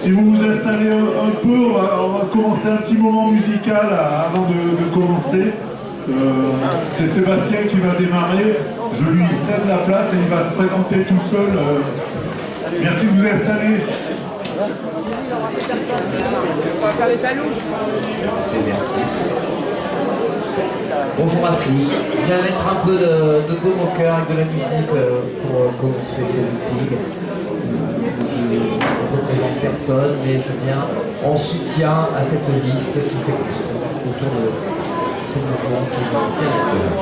Si vous vous installez un peu, on va commencer un petit moment musical avant de commencer. C'est Sébastien qui va démarrer. Je lui cède la place et il va se présenter tout seul. Merci de vous installer. On va faire les jaloux. Merci. Bonjour à tous. Je vais mettre un peu de baume au cœur avec de la musique pour commencer ce meeting. Je ne représente personne, mais je viens en soutien à cette liste qui s'est construite autour de ce mouvement qui me tient à cœur.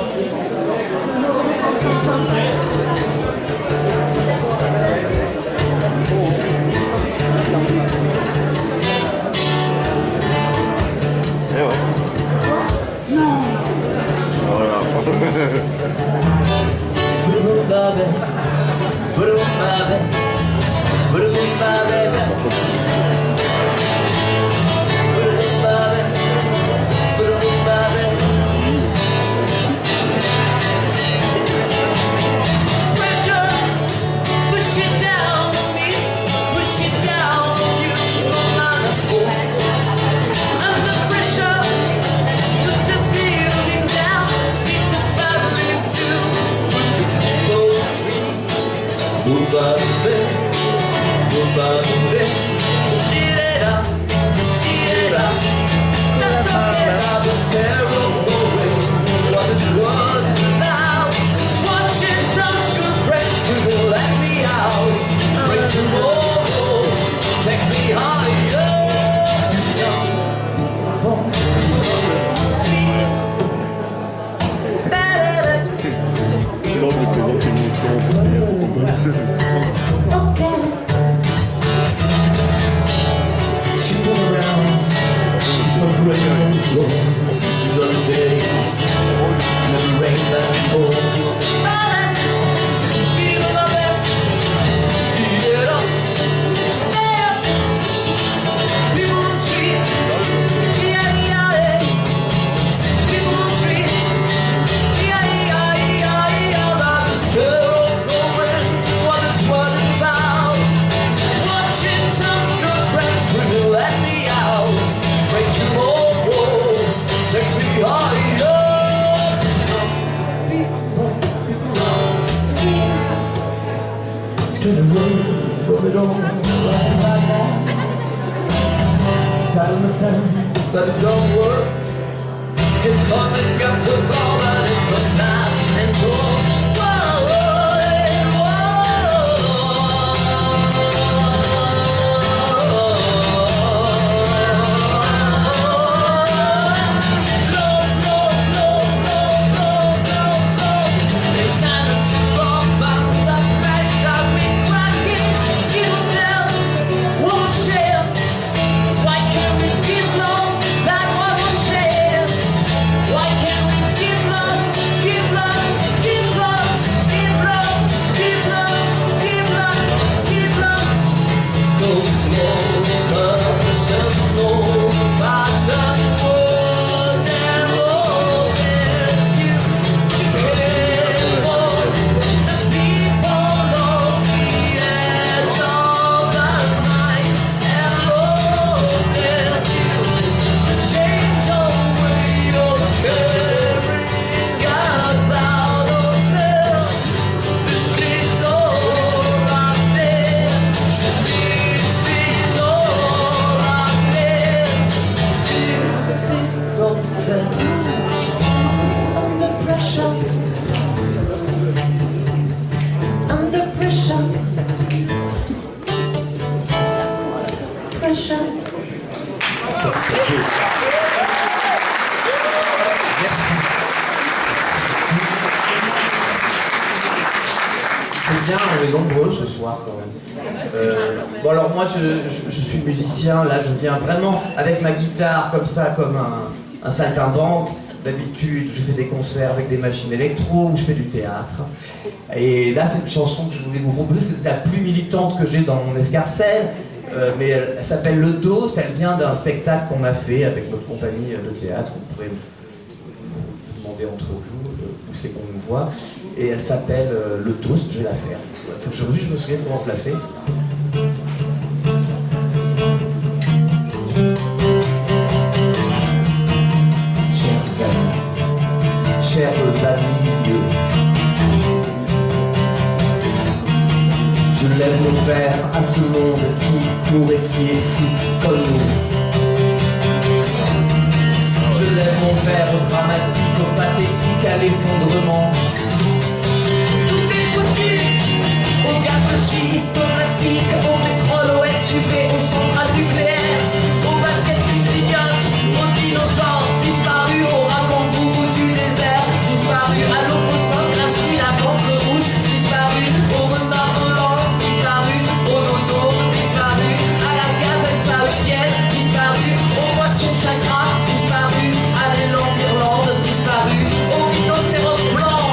But it don't work. You come and get this love and it's so sad and cold. On est nombreux ce soir quand même. Bon alors moi je suis musicien, là je viens vraiment avec ma guitare comme ça, comme un saltimbanque. D'habitude je fais des concerts avec des machines électro ou je fais du théâtre. Et là c'est une chanson que je voulais vous proposer, c'est la plus militante que j'ai dans mon escarcelle. Mais elle s'appelle Le Dos, elle vient d'un spectacle qu'on a fait avec notre compagnie de théâtre. Vous pourrez vous demander entre vous où c'est qu'on nous voit. Et elle s'appelle Le Toast, je vais la faire. Il faut que je me souvienne comment je la fais. à ce monde qui court et qui est fou comme nous. Je lève mon verre au dramatique, au pathétique, à l'effondrement. Tout est foutu, au gaz de schiste, au plastique, au pétrole, au SUV, aux centrales nucléaires, au basket qui clignote, aux dinosaures disparus, au raconte du désert, disparus à l'opposant gracile, à ventre rouge, disparus, au renard volant, disparus, au dodo, disparus, à la gazelle saoudienne, disparus, au poisson chagrin, disparus, à l'élan d'Irlande, disparus, au rhinocéros blanc,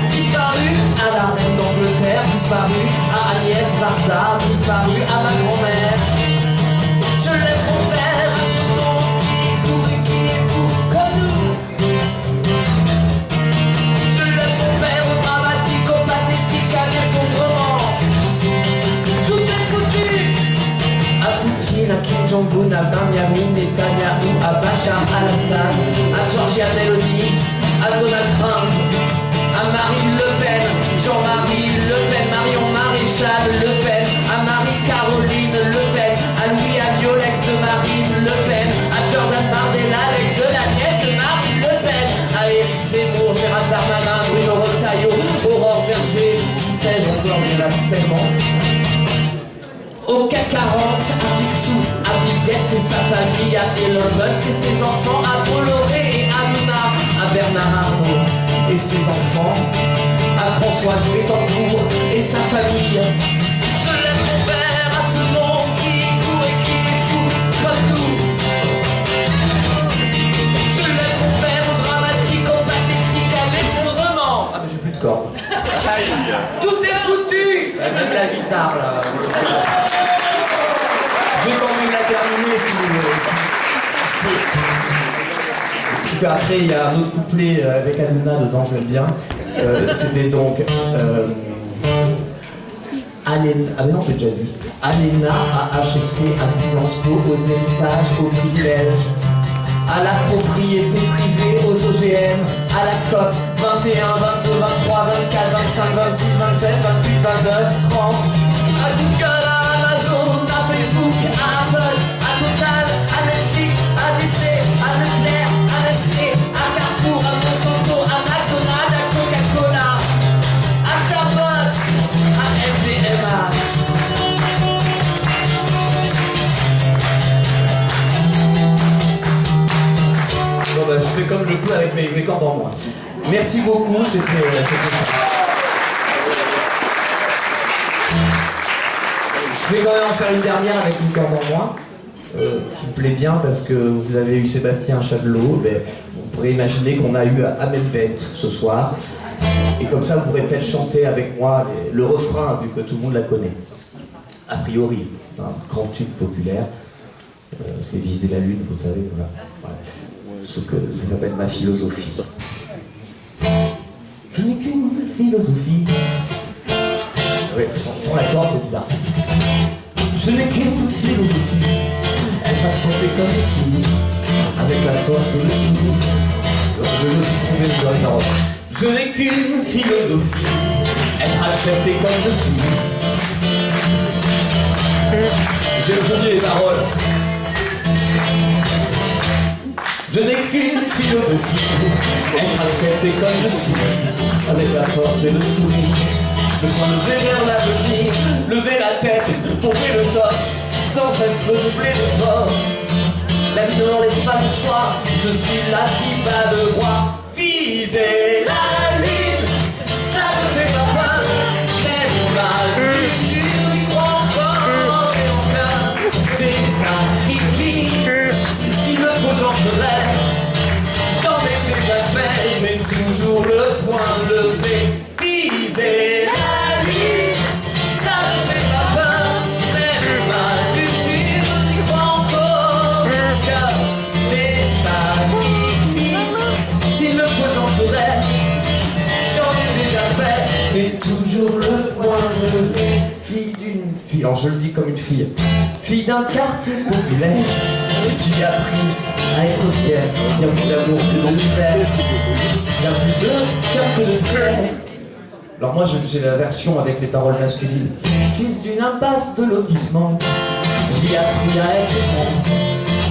disparus, à la reine d'Angleterre, disparus, à Agnès Varda, disparus, à ma grand-mère. Je lève mon verre à ce monde qui court et qui est fou comme nous. Je lève mon verre au dramatique, au pathétique, à l'effondrement. Tout est foutu. À Poutine, à Kim Jong-un, à Benjamin Netanyahu, à Bachar al-Assad, à Georgia Meloni, à Donald Trump, à Marine Le Pen, Jean-Marie Le Pen, Marion Maréchal Le Pen, à Marie-Caroline Le Pen, à Louis Alliot, l'ex de Marine Le Pen, à Jordan Bardella, l'ex de la nièce de Marine Le Pen, à Éric Zemmour, Gérald Darmanin, Bruno Retailleau, Aurore Berger, qui sais-je encore, il y en a tellement. Au CAC 40, à Picsou, à Bill Gates et sa famille, à Elon Musk et ses enfants, à Bolloré et à Luna, à Bernard Arnault et ses enfants, à Françoise Bettencourt et sa famille. Je lève mon verre à ce monde qui court et qui est fou comme nous. Je lève mon verre au dramatique, au pathétique, à l'effondrement. Ah mais j'ai plus de cordes. Tout est foutu. Même la guitare là. Je vais quand même la terminer si vous voulez. Parce qu'après il y a un autre couplet avec Hanouna dedans, je l'aime bien. C'était donc Alena, ah mais non, j'ai déjà dit. Alena à HEC, à Sciences Po, aux héritages, aux privilèges, à la propriété privée, aux OGM, à la COP 21, 22, 23, 24, 25, 26, 27, 28, 29, 30, à Google, à Amazon, à Facebook, à Apple, à Total, à Netflix, à Disney, à Leclerc, à Nestlé, à Carrefour, à Monsanto, à McDonald's, à Coca-Cola, à Starbucks, à LVMH. Bon bah je fais comme je peux avec mes cordes en moi. Merci beaucoup, c'était ça. Je vais quand même en faire une dernière avec une corde en moi, qui me plaît bien parce que vous avez eu Sébastien Chadelot, ben, vous pourrez imaginer qu'on a eu Amel Bent ce soir. Et comme ça, vous pourrez peut-être chanter avec moi le refrain, vu que tout le monde la connaît. A priori, c'est un grand tube populaire. C'est Viser la Lune, vous savez, voilà. Sauf que ça s'appelle Ma philosophie. Je n'ai qu'une philosophie. Oui, sans la corde, c'est bizarre. Je n'ai qu'une philosophie. Être accepté comme je suis, avec la force et le sourire. Je me suis trouvé sur les paroles. Je n'ai qu'une philosophie. Être accepté comme je suis. J'ai oublié les paroles. Je n'ai qu'une philosophie, être accepté comme je suis, avec la force et le sourire. Me lever vers l'avenir, lever la tête, pomper le torse, sans cesse redoubler d'efforts. La vie ne m'en laisse pas le choix, je suis là qui bat le roi. Viser la lune, ça ne fait pas peur, mais mon mal, tu y crois encore et encore. Des sacrifices, s'il me faut j'en ferai. J'en ai déjà fait, mais toujours le point levé. Viser la lune, ça ne fait pas peur, mais mon mal, tu y crois encore. Car des sacrifices, s'il me faut j'en ferai. J'en ai déjà fait, mais toujours le point levé. Fille d'une fille, alors je le dis comme une fille. Fille d'un quartier populaire, qui a appris à être fière. Bien plus d'amour que de misère, bien plus de cœur que de pierre. Alors moi j'ai la version avec les paroles masculines. Fils d'une impasse de lotissement, j'y appris à être grand.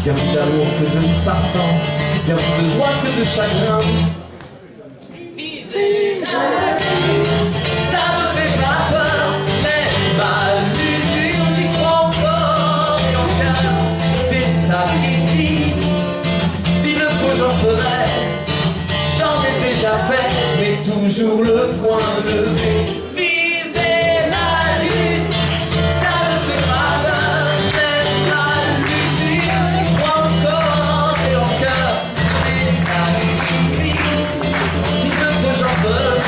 Bien plus d'amour que de partant, bien plus de joie que de chagrin. Ça me fait pas peur, mais ma musique j'y crois encore et encore. Des sacrifices, s'il le faut j'en ferai. J'en ai déjà fait, mais toujours le point levé. Viser la lune, ça me fait pas peur, mais ma musique j'y crois encore et encore. Des sacrifices, s'il le faut j'en ferai.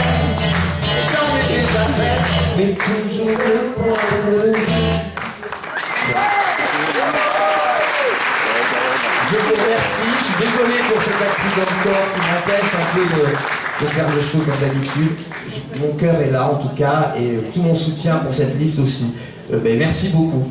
J'en ai déjà fait, mais toujours le point levé. Je vous remercie, je suis désolé pour cet accident de corps qui m'empêche un peu de faire le show comme d'habitude. Mon cœur est là en tout cas, et tout mon soutien pour cette liste aussi. Merci beaucoup.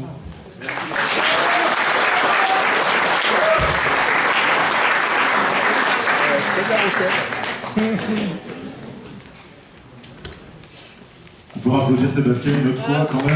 On pourra applaudir Sébastien une autre fois quand même.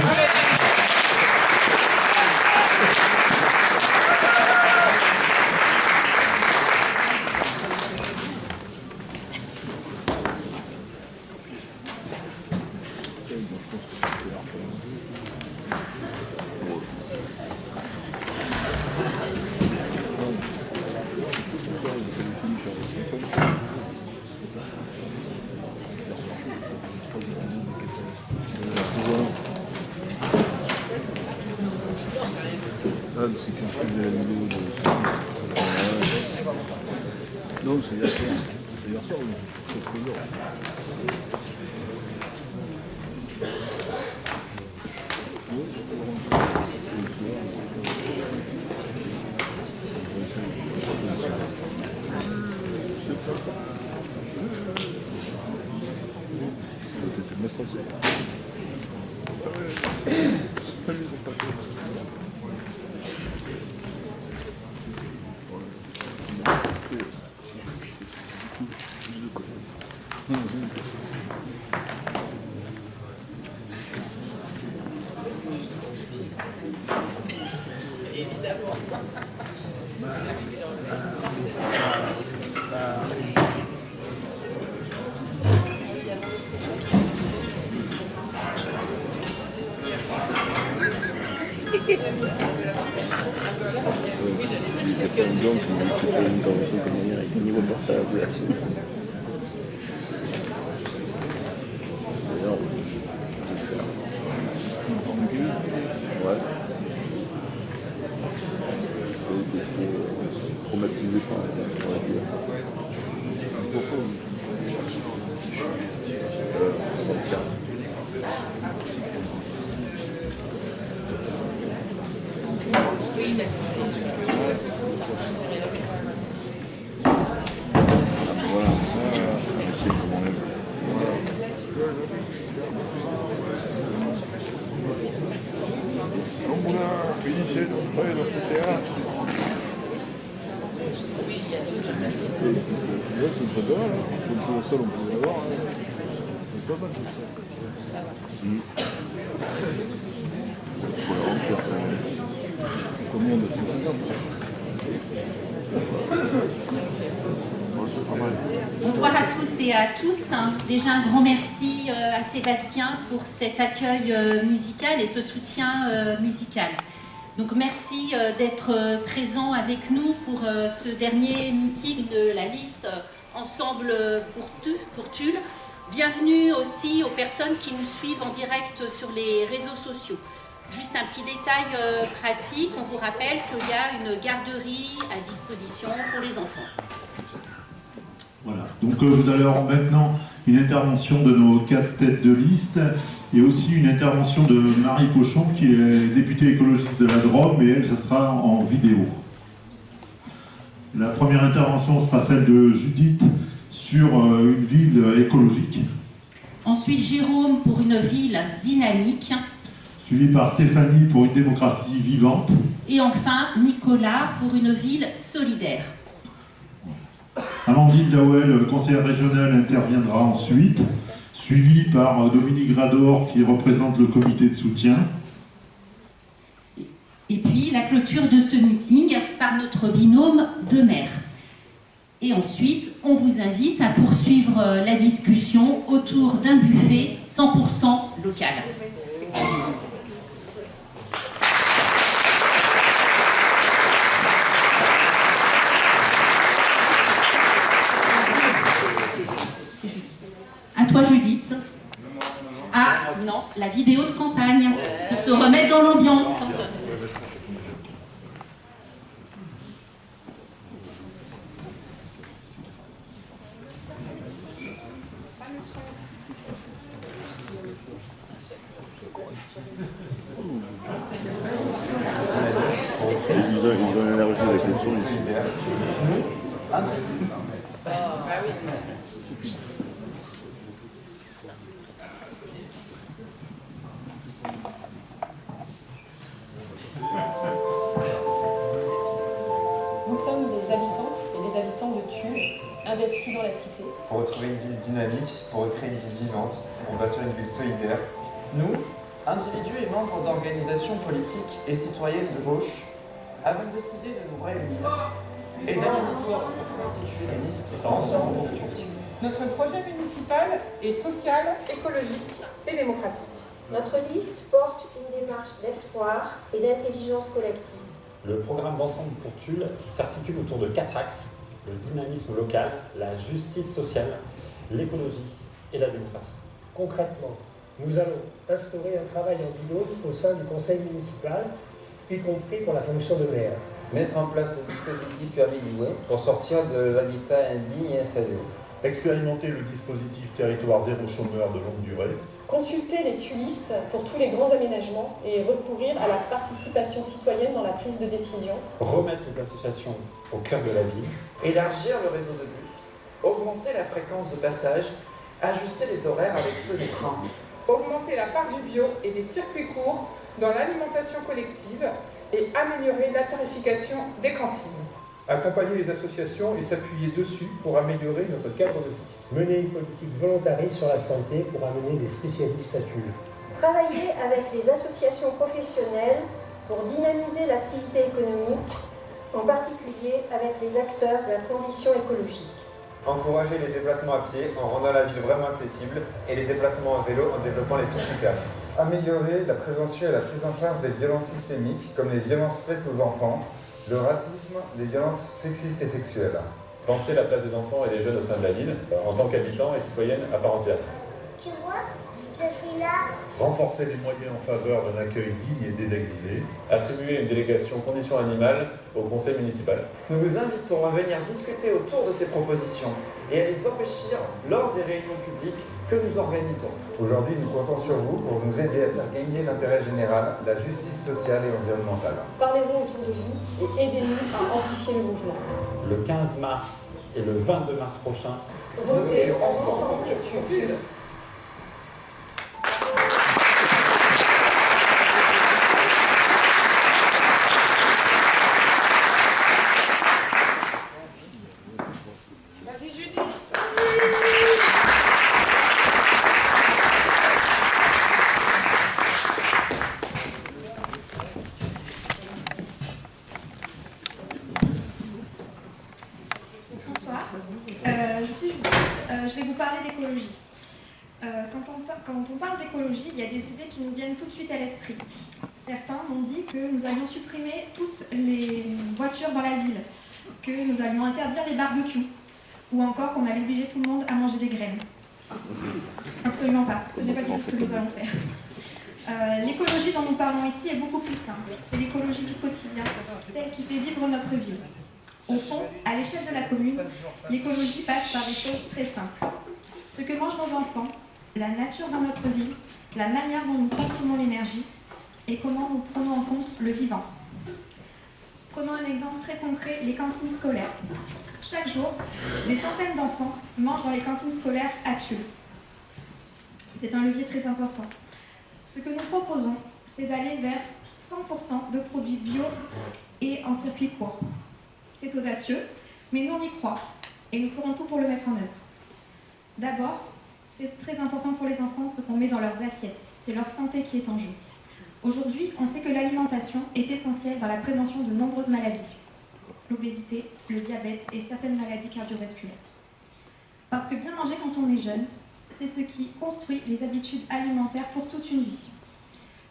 C'est qu'un truc de la vidéo de... Non, c'est hier soir. C'est hier soir, oui. C'est trop dur. T'étais bien stressé. C'est pas lui, c'est pas fait. C'est pas une blonde qui fait une intervention comme hier avec un niveau portable là, c'est... D'ailleurs, je vais le faire. Ouais. T'es trop traumatisé par la guerre. Pourquoi? Oui, voilà, c'est ça. On essaie comment on aime. Donc on a fini dans ce théâtre. Ouais, c'est pas mal, hein. Faut le sol, on peut l'avoir. Hein. C'est pas mal, ça. Ça va. Faut la remplir. Commande 150. Bonsoir à tous et à tous. Déjà un grand merci à Sébastien pour cet accueil musical et ce soutien musical. Donc merci d'être présent avec nous pour ce dernier meeting de la liste Ensemble pour Tulle. Bienvenue aussi aux personnes qui nous suivent en direct sur les réseaux sociaux. Juste un petit détail pratique, on vous rappelle qu'il y a une garderie à disposition pour les enfants. Voilà, donc vous allez avoir maintenant une intervention de nos 4 têtes de liste et aussi une intervention de Marie Pochon qui est députée écologiste de la Drôme, mais elle, ça sera en vidéo. La première intervention sera celle de Judith sur une ville écologique. Ensuite Jérôme pour une ville dynamique. Suivi par Stéphanie pour une démocratie vivante. Et enfin Nicolas pour une ville solidaire. Amandine Dawel, conseillère régionale, interviendra ensuite suivi par Dominique Rador qui représente le comité de soutien. Et puis la clôture de ce meeting par notre binôme de maires. Et ensuite, on vous invite à poursuivre la discussion autour d'un buffet 100% local. À toi, Judith. Ah non, la vidéo de campagne, pour se remettre dans l'ambiance. Ils ont une allergie avec le son ici. Nous sommes des habitantes et des habitants de Tulle, investis dans la cité. Pour retrouver une ville dynamique, pour recréer une ville vivante, pour bâtir une ville solidaire. Nous, individus et membres d'organisations politiques et citoyennes de gauche, avons décidé de nous réunir et d'allier nos forces pour constituer la liste Ensemble pour Tulle. Notre projet municipal est social, écologique et démocratique. Notre liste porte une démarche d'espoir et d'intelligence collective. Le programme d'Ensemble pour Tulle s'articule autour de 4 axes: le dynamisme local, la justice sociale, l'écologie et la démocratie. Concrètement, nous allons instaurer un travail en binôme au sein du conseil municipal, y compris pour la fonction de maire. Mettre en place le dispositif permis de louer pour sortir de l'habitat indigne et insalubre. Expérimenter le dispositif territoire zéro chômeur de longue durée. Consulter les tullistes pour tous les grands aménagements et recourir à la participation citoyenne dans la prise de décision. Remettre les associations au cœur de la ville. Élargir le réseau de bus. Augmenter la fréquence de passage. Ajuster les horaires avec ceux des trains. Augmenter la part du bio et des circuits courts dans l'alimentation collective et améliorer la tarification des cantines. Accompagner les associations et s'appuyer dessus pour améliorer notre cadre de vie. Mener une politique volontariste sur la santé pour amener des spécialistes à Tulle. Travailler avec les associations professionnelles pour dynamiser l'activité économique, en particulier avec les acteurs de la transition écologique. Encourager les déplacements à pied en rendant la ville vraiment accessible et les déplacements à vélo en développant les pistes cyclables. Améliorer la prévention et la prise en charge des violences systémiques comme les violences faites aux enfants, le racisme, les violences sexistes et sexuelles. Penser la place des enfants et des jeunes au sein de la ville, en tant qu'habitants et citoyennes à part entière. Tu vois, je suis là. Renforcer les moyens en faveur d'un accueil digne et des exilés. Attribuer une délégation conditions animales au conseil municipal. Nous vous invitons à venir discuter autour de ces propositions et à les enrichir lors des réunions publiques que nous organisons. Aujourd'hui, nous comptons sur vous pour nous aider à faire gagner l'intérêt général, la justice sociale et environnementale. Parlez-en autour de vous et aidez-nous à amplifier le mouvement. Le 15 mars et le 22 mars prochain, votez Ensemble pour Tulle. Vas-y Judith. Bonsoir, je suis Judith, je vais vous parler d'écologie. Quand on parle d'écologie, il y a des idées qui nous viennent tout de suite à l'esprit. Certains m'ont dit que nous allions supprimer toutes les voitures dans la ville, que nous allions interdire les barbecues, ou encore qu'on allait obliger tout le monde à manger des graines. Absolument pas, ce n'est pas du tout ce que nous allons faire. L'écologie dont nous parlons ici est beaucoup plus simple. C'est l'écologie du quotidien, celle qui fait vivre notre ville. Au fond, à l'échelle de la commune, l'écologie passe par des choses très simples. Ce que mangent nos enfants, la nature dans notre ville, la manière dont nous consommons l'énergie et comment nous prenons en compte le vivant. Prenons un exemple très concret, les cantines scolaires. Chaque jour, des centaines d'enfants mangent dans les cantines scolaires à Tulle. C'est un levier très important. Ce que nous proposons, c'est d'aller vers 100% de produits bio et en circuit court. C'est audacieux, mais nous on y croit et nous ferons tout pour le mettre en œuvre. D'abord, C'est très important pour les enfants ce qu'on met dans leurs assiettes. C'est leur santé qui est en jeu. Aujourd'hui, on sait que l'alimentation est essentielle dans la prévention de nombreuses maladies. L'obésité, le diabète et certaines maladies cardiovasculaires. Parce que bien manger quand on est jeune, c'est ce qui construit les habitudes alimentaires pour toute une vie.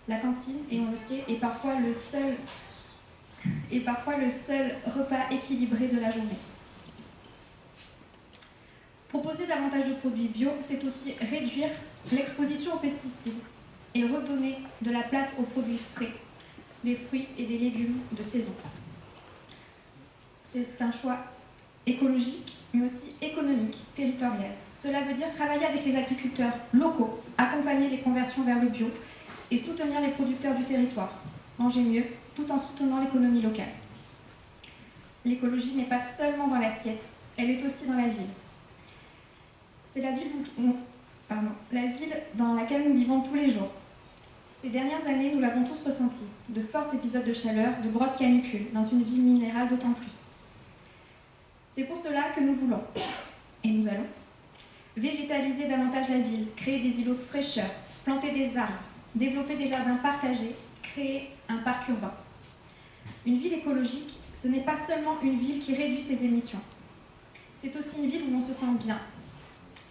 La cantine, et on le sait, est parfois le seul repas équilibré de la journée. Proposer davantage de produits bio, c'est aussi réduire l'exposition aux pesticides et redonner de la place aux produits frais, des fruits et des légumes de saison. C'est un choix écologique, mais aussi économique, territorial. Cela veut dire travailler avec les agriculteurs locaux, accompagner les conversions vers le bio et soutenir les producteurs du territoire. Manger mieux, tout en soutenant l'économie locale. L'écologie n'est pas seulement dans l'assiette, elle est aussi dans la ville. C'est la ville dans laquelle nous vivons tous les jours. Ces dernières années, nous l'avons tous ressenti. De forts épisodes de chaleur, de grosses canicules, dans une ville minérale d'autant plus. C'est pour cela que nous voulons, et nous allons, végétaliser davantage la ville, créer des îlots de fraîcheur, planter des arbres, développer des jardins partagés, créer un parc urbain. Une ville écologique, ce n'est pas seulement une ville qui réduit ses émissions. C'est aussi une ville où on se sent bien.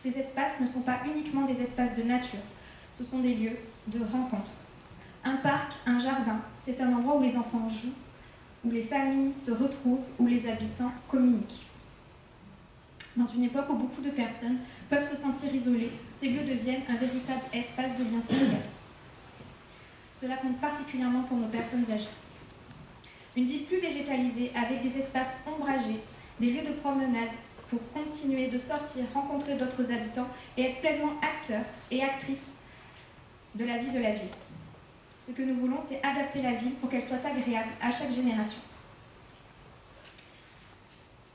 Ces espaces ne sont pas uniquement des espaces de nature, ce sont des lieux de rencontre. Un parc, un jardin, c'est un endroit où les enfants jouent, où les familles se retrouvent, où les habitants communiquent. Dans une époque où beaucoup de personnes peuvent se sentir isolées, ces lieux deviennent un véritable espace de lien social. Cela compte particulièrement pour nos personnes âgées. Une ville plus végétalisée, avec des espaces ombragés, des lieux de promenade, pour continuer de sortir, rencontrer d'autres habitants et être pleinement acteurs et actrices de la vie de la ville. Ce que nous voulons, c'est adapter la ville pour qu'elle soit agréable à chaque génération.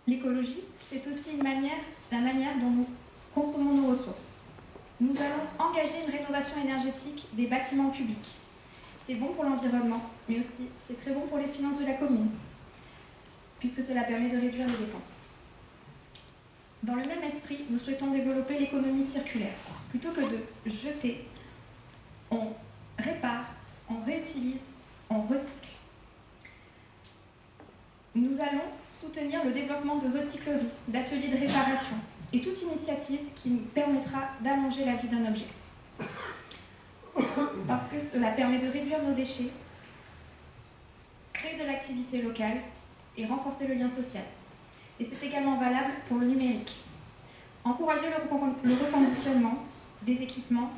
L'écologie, c'est aussi la manière dont nous consommons nos ressources. Nous allons engager une rénovation énergétique des bâtiments publics. C'est bon pour l'environnement, mais aussi c'est très bon pour les finances de la commune, puisque cela permet de réduire les dépenses. Dans le même esprit, nous souhaitons développer l'économie circulaire. Plutôt que de jeter, on répare, on réutilise, on recycle. Nous allons soutenir le développement de recycleries, d'ateliers de réparation et toute initiative qui nous permettra d'allonger la vie d'un objet. Parce que cela permet de réduire nos déchets, créer de l'activité locale et renforcer le lien social. Et c'est également valable pour le numérique. Encourager le reconditionnement des équipements,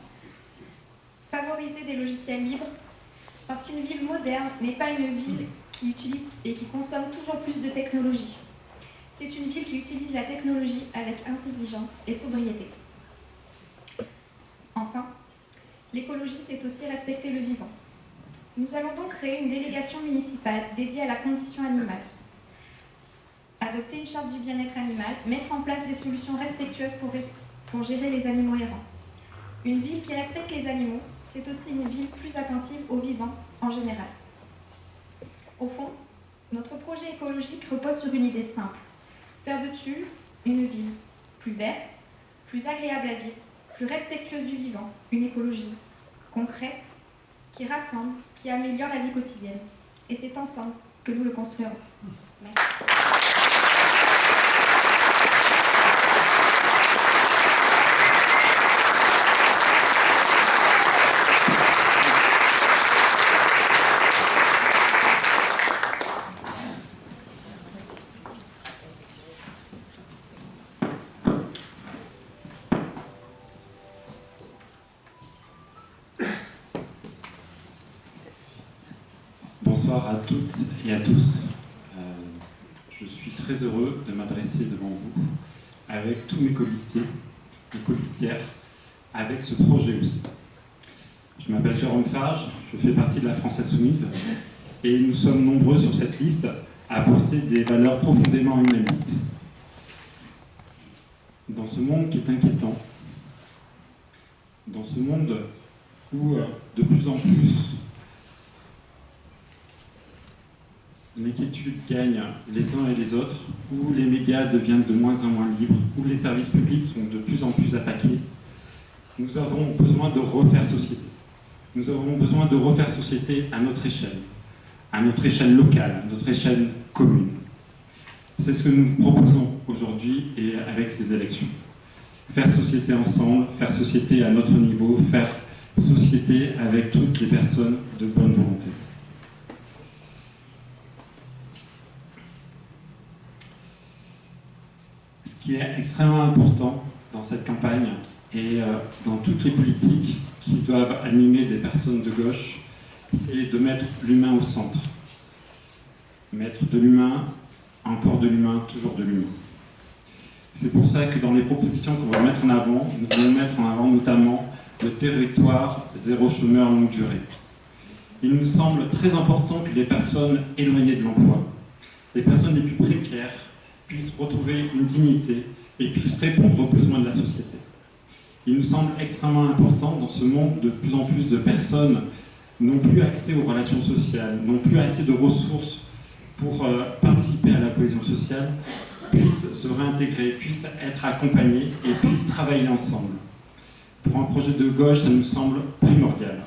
favoriser des logiciels libres, parce qu'une ville moderne n'est pas une ville qui utilise et qui consomme toujours plus de technologie. C'est une ville qui utilise la technologie avec intelligence et sobriété. Enfin, l'écologie, c'est aussi respecter le vivant. Nous allons donc créer une délégation municipale dédiée à la condition animale. Adopter une charte du bien-être animal, mettre en place des solutions respectueuses pour gérer les animaux errants. Une ville qui respecte les animaux, c'est aussi une ville plus attentive aux vivants en général. Au fond, notre projet écologique repose sur une idée simple. Faire de Tulle une ville plus verte, plus agréable à vivre, plus respectueuse du vivant, une écologie concrète, qui rassemble, qui améliore la vie quotidienne. Et c'est ensemble que nous le construirons. Merci. Bonsoir à toutes et à tous. Je suis très heureux de m'adresser devant vous avec tous mes colistiers et colistières, avec ce projet aussi. Je m'appelle Jérôme Farge, je fais partie de la France Insoumise et nous sommes nombreux sur cette liste à porter des valeurs profondément humanistes. Dans ce monde qui est inquiétant, dans ce monde où de plus en plus l'inquiétude gagne les uns et les autres, où les médias deviennent de moins en moins libres, où les services publics sont de plus en plus attaqués, Nous avons besoin de refaire société. Nous avons besoin de refaire société à notre échelle locale, à notre échelle commune. C'est ce que nous proposons aujourd'hui et avec ces élections. Faire société ensemble, faire société à notre niveau, faire société avec toutes les personnes de bonne volonté. Ce qui est extrêmement important dans cette campagne et dans toutes les politiques qui doivent animer des personnes de gauche, c'est de mettre l'humain au centre. Mettre de l'humain, encore de l'humain, toujours de l'humain. C'est pour ça que dans les propositions qu'on va mettre en avant, nous allons mettre en avant notamment le territoire zéro chômeur longue durée. Il nous semble très important que les personnes éloignées de l'emploi, les personnes les plus précaires, puissent retrouver une dignité et puissent répondre aux besoins de la société. Il nous semble extrêmement important dans ce monde de plus en plus de personnes n'ont plus accès aux relations sociales, n'ont plus assez de ressources pour participer à la cohésion sociale, puissent se réintégrer, puissent être accompagnés et puissent travailler ensemble. Pour un projet de gauche, ça nous semble primordial.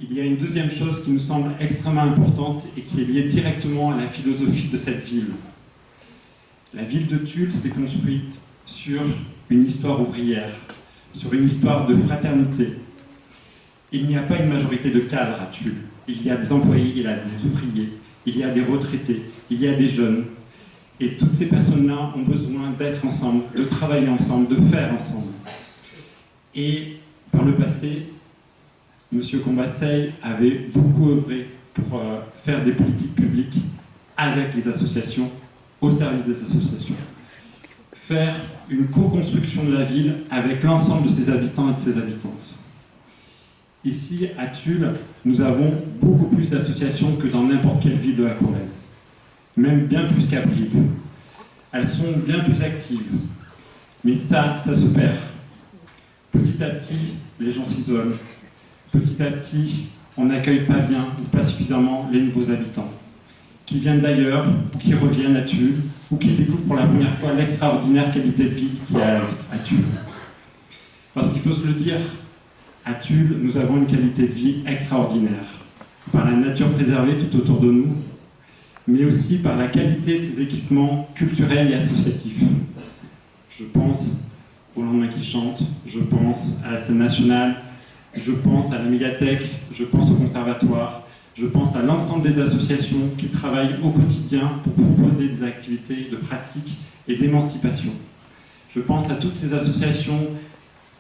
Il y a une deuxième chose qui nous semble extrêmement importante et qui est liée directement à la philosophie de cette ville. La ville de Tulle s'est construite sur une histoire ouvrière, sur une histoire de fraternité. Il n'y a pas une majorité de cadres à Tulle. Il y a des employés, il y a des ouvriers, il y a des retraités, il y a des jeunes. Et toutes ces personnes-là ont besoin d'être ensemble, de travailler ensemble, de faire ensemble. Et par le passé, M. Combasteil avait beaucoup œuvré pour faire des politiques publiques avec les associations, au service des associations. Faire une co-construction de la ville avec l'ensemble de ses habitants et de ses habitantes. Ici, à Tulle, nous avons beaucoup plus d'associations que dans n'importe quelle ville de la Corrèze. Même bien plus qu'à Brive. Elles sont bien plus actives. Mais ça se perd. Petit à petit, les gens s'isolent. Petit à petit, on n'accueille pas bien ou pas suffisamment les nouveaux habitants, qui viennent d'ailleurs, ou qui reviennent à Tulle, ou qui découvrent pour la première fois l'extraordinaire qualité de vie qu'il y a à Tulle. Parce qu'il faut se le dire, à Tulle, nous avons une qualité de vie extraordinaire, par la nature préservée tout autour de nous, mais aussi par la qualité de ses équipements culturels et associatifs. Je pense au Lendemain qui chante, je pense à la scène nationale, je pense à la médiathèque, je pense au conservatoire, je pense à l'ensemble des associations qui travaillent au quotidien pour proposer des activités de pratique et d'émancipation. Je pense à toutes ces associations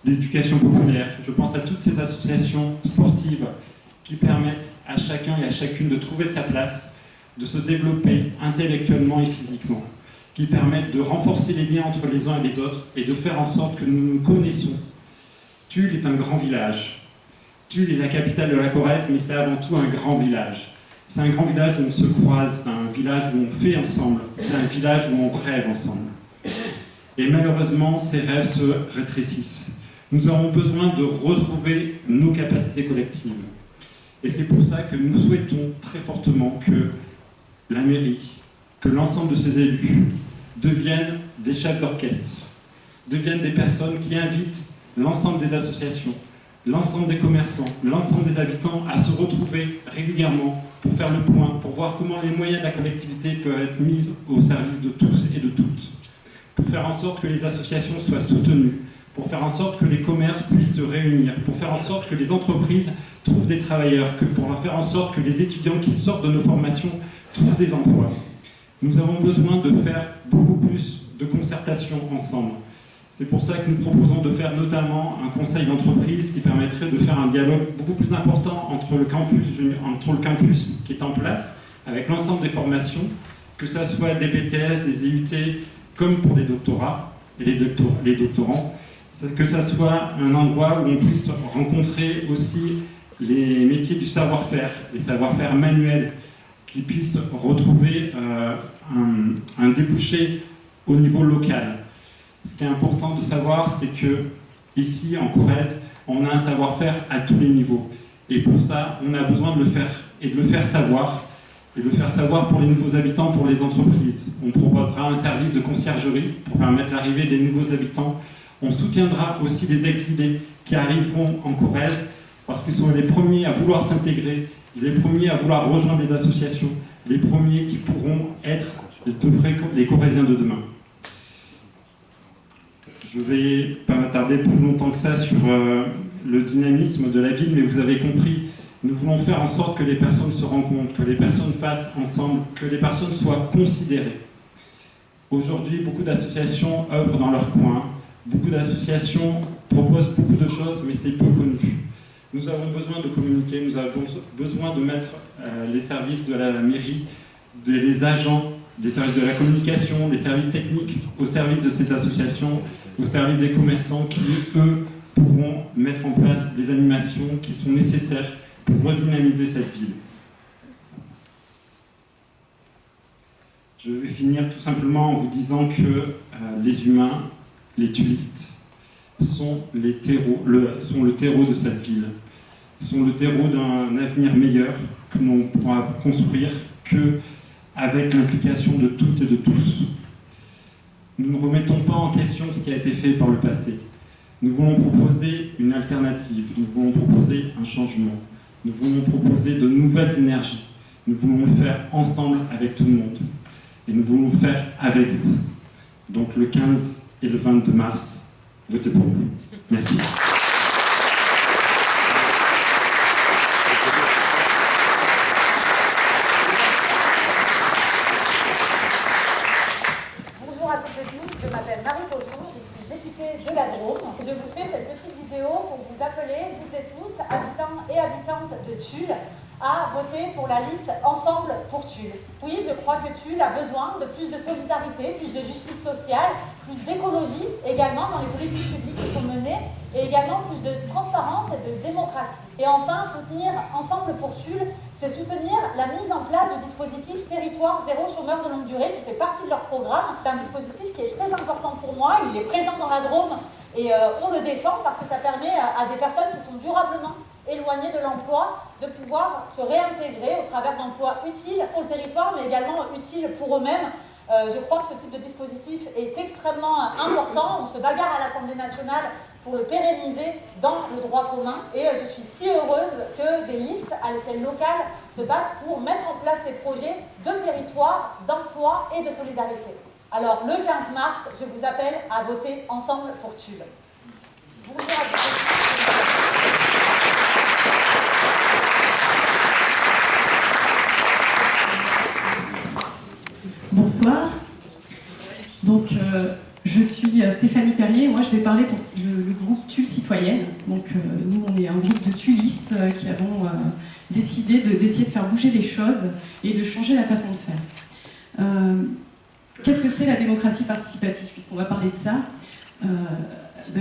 d'éducation populaire, je pense à toutes ces associations sportives qui permettent à chacun et à chacune de trouver sa place, de se développer intellectuellement et physiquement, qui permettent de renforcer les liens entre les uns et les autres et de faire en sorte que nous nous connaissons. Tulle est un grand village. Tulle est la capitale de la Corrèze, mais c'est avant tout un grand village. C'est un grand village où on se croise, c'est un village où on fait ensemble, c'est un village où on rêve ensemble. Et malheureusement, ces rêves se rétrécissent. Nous avons besoin de retrouver nos capacités collectives. Et c'est pour ça que nous souhaitons très fortement que la mairie, que l'ensemble de ses élus deviennent des chefs d'orchestre, deviennent des personnes qui invitent l'ensemble des associations, l'ensemble des commerçants, l'ensemble des habitants à se retrouver régulièrement pour faire le point, pour voir comment les moyens de la collectivité peuvent être mis au service de tous et de toutes, pour faire en sorte que les associations soient soutenues, pour faire en sorte que les commerces puissent se réunir, pour faire en sorte que les entreprises trouvent des travailleurs, pour faire en sorte que les étudiants qui sortent de nos formations trouvent des emplois. Nous avons besoin de faire beaucoup plus de concertation ensemble. C'est pour ça que nous proposons de faire notamment un conseil d'entreprise qui permettrait de faire un dialogue beaucoup plus important entre le campus qui est en place, avec l'ensemble des formations, que ce soit des BTS, des IUT, comme pour les doctorats et les doctorants, que ce soit un endroit où on puisse rencontrer aussi les métiers du savoir-faire, les savoir-faire manuels, qui puissent retrouver un débouché au niveau local. Ce qui est important de savoir, c'est que ici, en Corrèze, on a un savoir-faire à tous les niveaux. Et pour ça, on a besoin de le faire, et de le faire savoir, et de le faire savoir pour les nouveaux habitants, pour les entreprises. On proposera un service de conciergerie pour permettre l'arrivée des nouveaux habitants On soutiendra aussi les exilés qui arriveront en Corrèze, parce qu'ils sont les premiers à vouloir s'intégrer, les premiers à vouloir rejoindre les associations, les premiers qui pourront être les Corréziens de demain. Je ne vais pas m'attarder plus longtemps que ça sur le dynamisme de la ville, mais vous avez compris, nous voulons faire en sorte que les personnes se rencontrent, que les personnes fassent ensemble, que les personnes soient considérées. Aujourd'hui, beaucoup d'associations œuvrent dans leur coin, beaucoup d'associations proposent beaucoup de choses, mais c'est peu connu. Nous avons besoin de communiquer, nous avons besoin de mettre les services de la mairie, les agents, les services de la communication, les services techniques au service de ces associations, au service des commerçants qui, eux, pourront mettre en place les animations qui sont nécessaires pour redynamiser cette ville. Je vais finir tout simplement en vous disant que les humains, les tulistes, sont le terreau de cette ville, sont le terreau d'un avenir meilleur que l'on pourra construire qu'avec l'implication de toutes et de tous. Nous ne remettons pas en question ce qui a été fait par le passé. Nous voulons proposer une alternative, nous voulons proposer un changement, nous voulons proposer de nouvelles énergies, nous voulons le faire ensemble avec tout le monde et nous voulons le faire avec vous. Donc le 15 et le 22 mars, votez pour nous. Merci. Bonjour à toutes et tous, je m'appelle Marie Pochon, je suis députée de la Drôme. Je vous fais cette petite vidéo pour vous appeler toutes et tous, habitants et habitantes de Tulle, à voter pour la liste Ensemble pour Tulle. Oui, je crois que Tulle a besoin de plus de solidarité, plus de justice sociale, plus d'écologie également dans les politiques publiques qui sont menées, et également plus de transparence et de démocratie. Et enfin, soutenir Ensemble pour Tulle, c'est soutenir la mise en place du dispositif Territoire Zéro Chômeur de longue durée qui fait partie de leur programme. C'est un dispositif qui est très important pour moi, il est présent dans la Drôme et on le défend parce que ça permet à des personnes qui sont durablement éloignées de l'emploi de pouvoir se réintégrer au travers d'emplois utiles pour le territoire mais également utiles pour eux-mêmes. Je crois que ce type de dispositif est extrêmement important. On se bagarre à l'Assemblée nationale pour le pérenniser dans le droit commun. Et je suis si heureuse que des listes à l'échelle locale se battent pour mettre en place ces projets de territoire, d'emploi et de solidarité. Alors le 15 mars, je vous appelle à voter Ensemble pour Tulle. Bonjour à tous. Bonsoir. Donc, je suis Stéphanie Perrier. Moi, je vais parler pour le groupe Tulle Citoyenne. Donc, nous, on est un groupe de tullistes qui avons décidé d'essayer de faire bouger les choses et de changer la façon de faire. Qu'est-ce que c'est la démocratie participative, puisqu'on va parler de ça?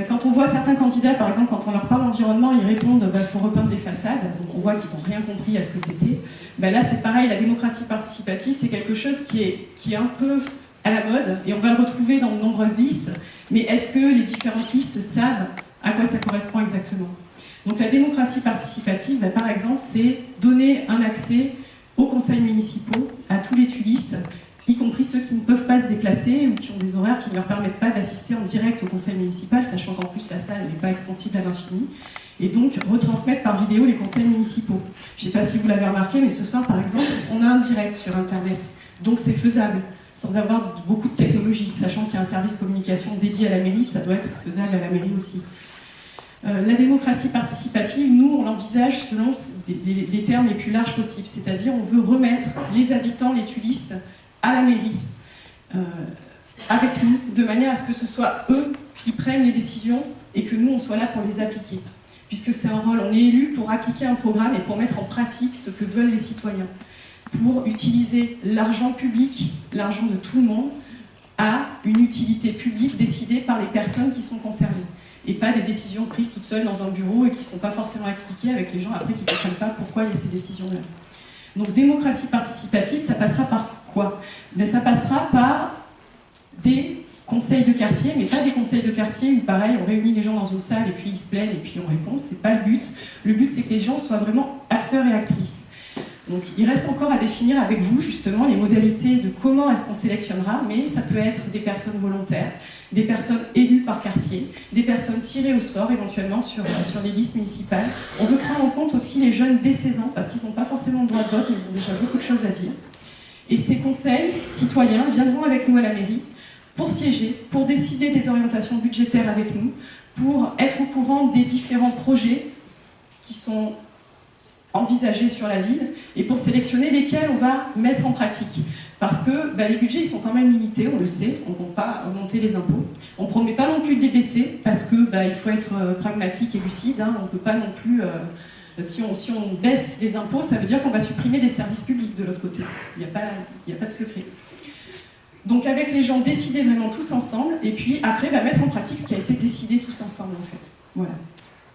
Quand on voit certains candidats, par exemple, quand on leur parle environnement, ils répondent il faut repeindre les façades. Donc on voit qu'ils n'ont rien compris à ce que c'était. Là, c'est pareil, la démocratie participative, c'est quelque chose qui est un peu à la mode, et on va le retrouver dans de nombreuses listes. Mais est-ce que les différentes listes savent à quoi ça correspond exactement? Donc la démocratie participative, par exemple, c'est donner un accès aux conseils municipaux à tous les tullistes, y compris ceux qui ne peuvent pas se déplacer ou qui ont des horaires qui ne leur permettent pas d'assister en direct au conseil municipal, sachant qu'en plus la salle n'est pas extensible à l'infini, et donc retransmettre par vidéo les conseils municipaux. Je ne sais pas si vous l'avez remarqué, mais ce soir, par exemple, on a un direct sur Internet, donc c'est faisable, sans avoir beaucoup de technologie, sachant qu'il y a un service communication dédié à la mairie, ça doit être faisable à la mairie aussi. La démocratie participative, nous, on l'envisage selon les termes les plus larges possibles, c'est-à-dire on veut remettre les habitants, les tullistes, à la mairie, avec nous, de manière à ce que ce soit eux qui prennent les décisions et que nous, on soit là pour les appliquer. Puisque c'est un rôle, on est élu pour appliquer un programme et pour mettre en pratique ce que veulent les citoyens, pour utiliser l'argent public, l'argent de tout le monde, à une utilité publique décidée par les personnes qui sont concernées, et pas des décisions prises toutes seules dans un bureau et qui ne sont pas forcément expliquées avec les gens après qui ne comprennent pas pourquoi il y a ces décisions-là. Donc démocratie participative, ça passera par quoi? Ça passera par des conseils de quartier, mais pas des conseils de quartier où pareil, on réunit les gens dans une salle et puis ils se plaignent et puis on répond, c'est pas le but. Le but c'est que les gens soient vraiment acteurs et actrices. Donc il reste encore à définir avec vous justement les modalités de comment est-ce qu'on sélectionnera, mais ça peut être des personnes volontaires, des personnes élues par quartier, des personnes tirées au sort éventuellement sur les listes municipales. On veut prendre en compte aussi les jeunes dès 16 ans, parce qu'ils n'ont pas forcément le droit de vote, mais ils ont déjà beaucoup de choses à dire. Et ces conseils citoyens viendront avec nous à la mairie pour siéger, pour décider des orientations budgétaires avec nous, pour être au courant des différents projets qui sont envisagés sur la ville et pour sélectionner lesquels on va mettre en pratique. Parce que les budgets ils sont quand même limités, on le sait, on ne compte pas augmenter les impôts. On ne promet pas non plus de les baisser parce que il faut être pragmatique et lucide, hein, on ne peut pas non plus... Si on baisse les impôts, ça veut dire qu'on va supprimer les services publics de l'autre côté. Il n'y a pas de secret. Donc avec les gens, décider vraiment tous ensemble, et puis après mettre en pratique ce qui a été décidé tous ensemble en fait. Voilà.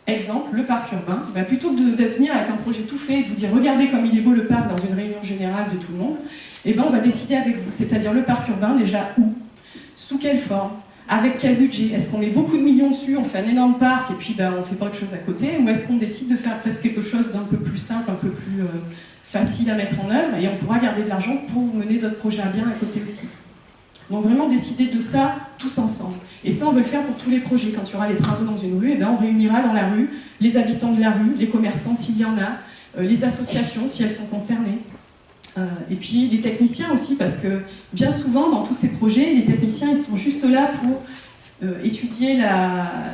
Exemple, le parc urbain. Plutôt que de venir avec un projet tout fait et de vous dire regardez comme il est beau le parc dans une réunion générale de tout le monde, on va décider avec vous. C'est-à-dire le parc urbain, déjà où, sous quelle forme, avec quel budget. Est-ce qu'on met beaucoup de millions dessus, on fait un énorme parc et puis on ne fait pas autre chose à côté, ou est-ce qu'on décide de faire peut-être quelque chose d'un peu plus simple, un peu plus facile à mettre en œuvre, et on pourra garder de l'argent pour mener d'autres projets à bien à côté aussi. Donc vraiment décider de ça tous ensemble. Et ça, on veut le faire pour tous les projets. Quand il y aura les travaux dans une rue, on réunira dans la rue les habitants de la rue, les commerçants s'il y en a, les associations si elles sont concernées, et puis les techniciens aussi, parce que bien souvent dans tous ces projets, les techniciens ils sont juste là pour étudier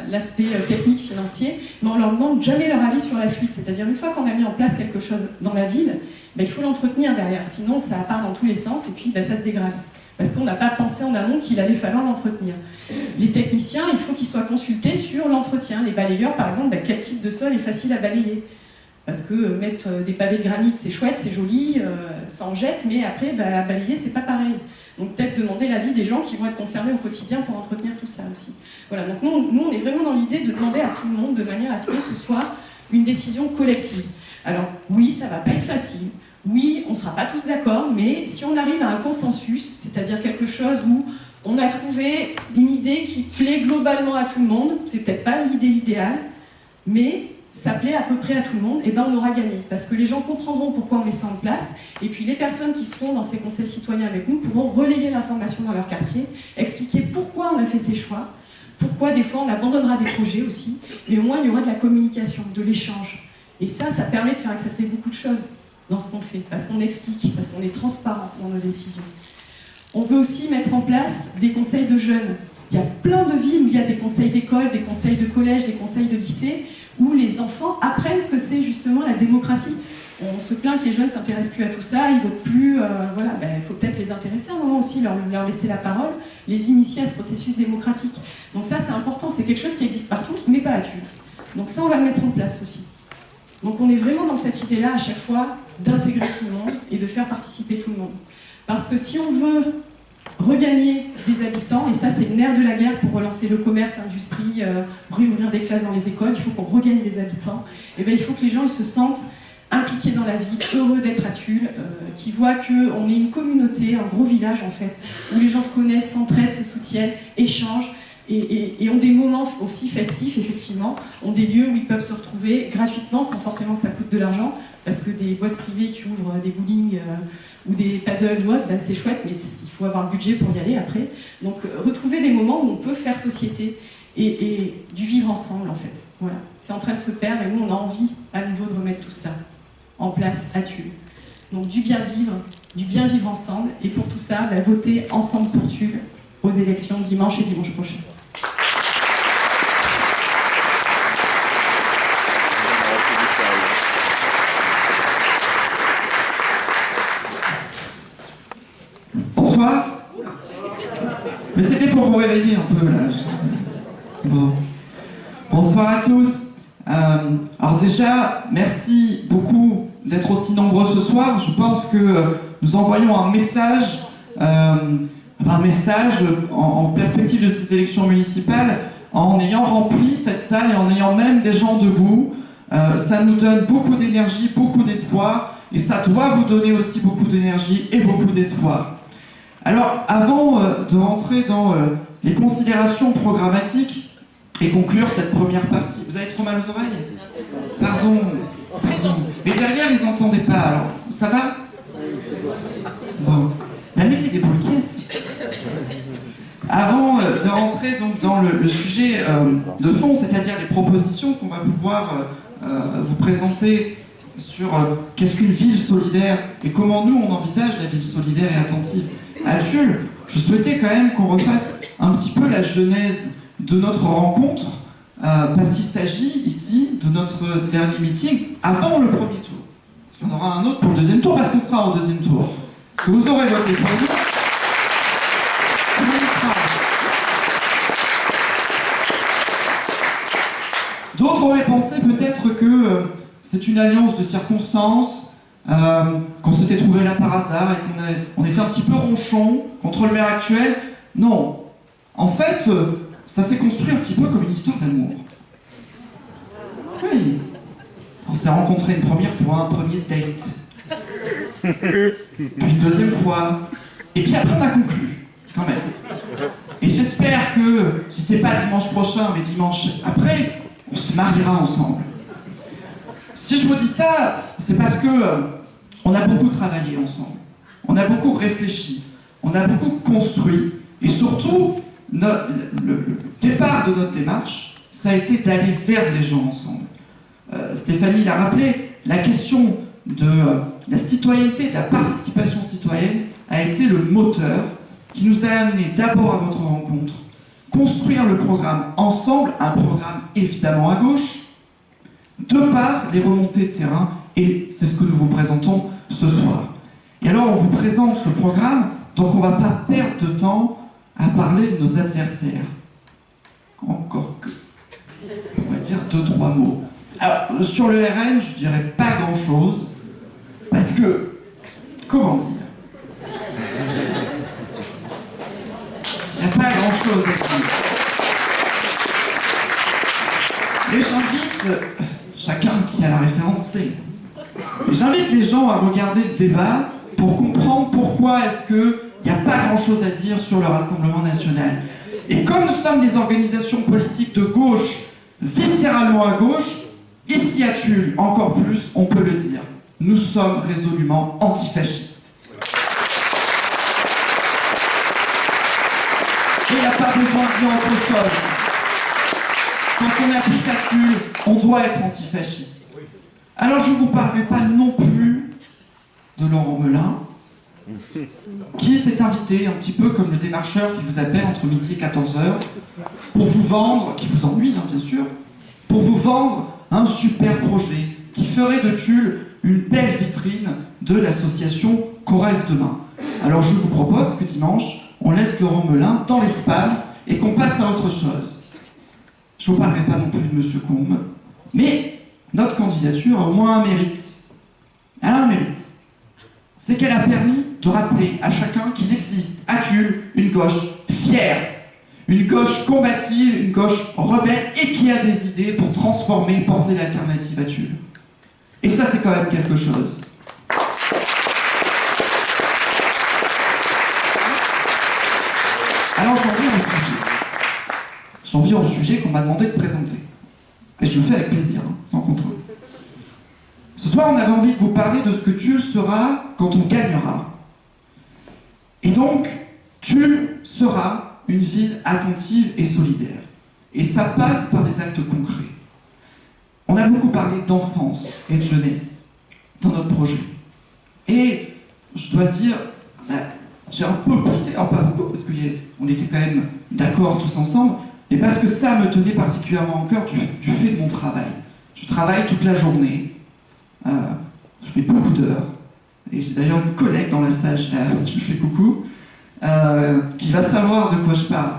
l'aspect technique, financier, mais on ne leur demande jamais leur avis sur la suite. C'est-à-dire une fois qu'on a mis en place quelque chose dans la ville, il faut l'entretenir derrière, sinon ça part dans tous les sens et puis ça se dégrade. Parce qu'on n'a pas pensé en amont qu'il allait falloir l'entretenir. Les techniciens, il faut qu'ils soient consultés sur l'entretien. Les balayeurs, par exemple, quel type de sol est facile à balayer? Parce que mettre des pavés de granit, c'est chouette, c'est joli, ça en jette, mais après, à balayer, c'est pas pareil. Donc peut-être demander l'avis des gens qui vont être concernés au quotidien pour entretenir tout ça aussi. Voilà, donc nous, on est vraiment dans l'idée de demander à tout le monde de manière à ce que ce soit une décision collective. Alors oui, ça va pas être facile. Oui, on ne sera pas tous d'accord, mais si on arrive à un consensus, c'est-à-dire quelque chose où on a trouvé une idée qui plaît globalement à tout le monde, c'est peut-être pas l'idée idéale, mais ça plaît à peu près à tout le monde, et on aura gagné. Parce que les gens comprendront pourquoi on met ça en place, et puis les personnes qui seront dans ces conseils citoyens avec nous pourront relayer l'information dans leur quartier, expliquer pourquoi on a fait ces choix, pourquoi des fois on abandonnera des projets aussi, mais au moins il y aura de la communication, de l'échange. Et ça permet de faire accepter beaucoup de choses dans ce qu'on fait, parce qu'on explique, parce qu'on est transparent dans nos décisions. On veut aussi mettre en place des conseils de jeunes. Il y a plein de villes où il y a des conseils d'école, des conseils de collège, des conseils de lycée, où les enfants apprennent ce que c'est justement la démocratie. On se plaint que les jeunes ne s'intéressent plus à tout ça, ils ne votent plus, il faut peut-être les intéresser à un moment aussi, leur laisser la parole, les initier à ce processus démocratique. Donc ça c'est important, c'est quelque chose qui existe partout, mais pas à Tulle. Donc ça on va le mettre en place aussi. Donc on est vraiment dans cette idée-là à chaque fois d'intégrer tout le monde et de faire participer tout le monde. Parce que si on veut regagner des habitants, et ça c'est le nerf de la guerre pour relancer le commerce, l'industrie, réouvrir des classes dans les écoles, il faut qu'on regagne des habitants, et il faut que les gens ils se sentent impliqués dans la vie, heureux d'être à Tulle, qui voient qu'on est une communauté, un gros village en fait, où les gens se connaissent, s'entraident, se soutiennent, échangent, et ont des moments aussi festifs, effectivement, ont des lieux où ils peuvent se retrouver gratuitement, sans forcément que ça coûte de l'argent, parce que des boîtes privées qui ouvrent des bowling ou des paddles ou autres, c'est chouette, mais il faut avoir le budget pour y aller après. Donc retrouver des moments où on peut faire société et du vivre ensemble, en fait. Voilà. C'est en train de se perdre, et nous, on a envie à nouveau de remettre tout ça en place à Tulle. Donc du bien vivre ensemble, et pour tout ça, voter ensemble pour Tulle aux élections dimanche et dimanche prochain. Bonsoir. Mais c'était pour vous réveiller un peu là. Bon. Bonsoir à tous. Alors déjà, merci beaucoup d'être aussi nombreux ce soir. Je pense que nous envoyons un message en perspective de ces élections municipales en ayant rempli cette salle et en ayant même des gens debout. Ça nous donne beaucoup d'énergie, beaucoup d'espoir, et ça doit vous donner aussi beaucoup d'énergie et beaucoup d'espoir. Alors, avant de rentrer dans les considérations programmatiques, et conclure cette première partie. Vous avez trop mal aux oreilles? Pardon. Mais derrière, ils n'entendaient pas, alors ça va? Bon. Bah, mettez des boules. Avant de rentrer donc dans le sujet de fond, c'est-à-dire les propositions qu'on va pouvoir vous présenter sur qu'est-ce qu'une ville solidaire et comment nous on envisage la ville solidaire et attentive à Tulle, je souhaitais quand même qu'on refasse un petit peu la genèse de notre rencontre, parce qu'il s'agit ici de notre dernier meeting avant le premier tour. Parce qu'on aura un autre pour le deuxième tour, parce qu'on sera au deuxième tour. Que vous aurez voté pour vous. D'autres auraient pensé peut-être que c'est une alliance de circonstances, qu'on s'était trouvé là par hasard et qu'on était un petit peu ronchon contre le maire actuel. Non. En fait, ça s'est construit un petit peu comme une histoire d'amour. Oui. On s'est rencontrés une première fois, un premier date. Puis une deuxième fois. Et puis après on a conclu, quand même. Et j'espère que, si c'est pas dimanche prochain, mais dimanche après, on se mariera ensemble. Si je vous dis ça, c'est parce que on a beaucoup travaillé ensemble. On a beaucoup réfléchi. On a beaucoup construit. Et surtout, le départ de notre démarche, ça a été d'aller vers les gens ensemble. Stéphanie l'a rappelé, la question de la citoyenneté, de la participation citoyenne a été le moteur qui nous a amené d'abord à votre rencontre, construire le programme ensemble, un programme évidemment à gauche, de par les remontées de terrain, et c'est ce que nous vous présentons ce soir. Et alors on vous présente ce programme, donc on ne va pas perdre de temps à parler de nos adversaires. Encore que, on va dire 2-3 mots. Alors, sur le RN, je dirais pas grand-chose, parce que, comment dire, il n'y a pas grand-chose à dire. Et j'invite, chacun qui a la référence sait, j'invite les gens à regarder le débat pour comprendre pourquoi est-ce qu'il n'y a pas grand-chose à dire sur le Rassemblement national. Et comme nous sommes des organisations politiques de gauche, viscéralement à gauche, ici à Tulle, encore plus, on peut le dire, nous sommes résolument antifascistes. Et il n'y a pas besoin de dire autre chose. Quand on applique à Tulle, on doit être antifasciste. Alors je ne vous parlerai pas non plus de Laurent Melin, qui s'est invité un petit peu comme le démarcheur qui vous appelle entre midi et 14h, pour vous vendre, qui vous ennuie bien sûr, pour vous vendre un super projet qui ferait de Tulle une belle vitrine de l'association Corrèze Demain. Alors je vous propose que dimanche, on laisse Laurent Melin dans les spams et qu'on passe à autre chose. Je ne vous parlerai pas non plus de M. Combe, mais notre candidature a au moins un mérite. Elle a un mérite. C'est qu'elle a permis de rappeler à chacun qu'il existe à Tulle une gauche fière, une gauche combative, une gauche rebelle et qui a des idées pour transformer, porter l'alternative à Tulle. Et ça, c'est quand même quelque chose. Alors j'en viens au sujet. J'en viens au sujet qu'on m'a demandé de présenter. Et je le fais avec plaisir, sans contrôle. Ce soir, on avait envie de vous parler de ce que Tulle sera quand on gagnera. Et donc, Tulle sera une ville attentive et solidaire. Et ça passe par des actes concrets. On a beaucoup parlé d'enfance et de jeunesse dans notre projet. Et je dois dire, j'ai un peu poussé, alors pas beaucoup, parce qu'on était quand même d'accord tous ensemble, mais parce que ça me tenait particulièrement au cœur du fait de mon travail. Je travaille toute la journée, je fais beaucoup d'heures, et j'ai d'ailleurs une collègue dans la salle, je lui fais coucou, qui va savoir de quoi je parle.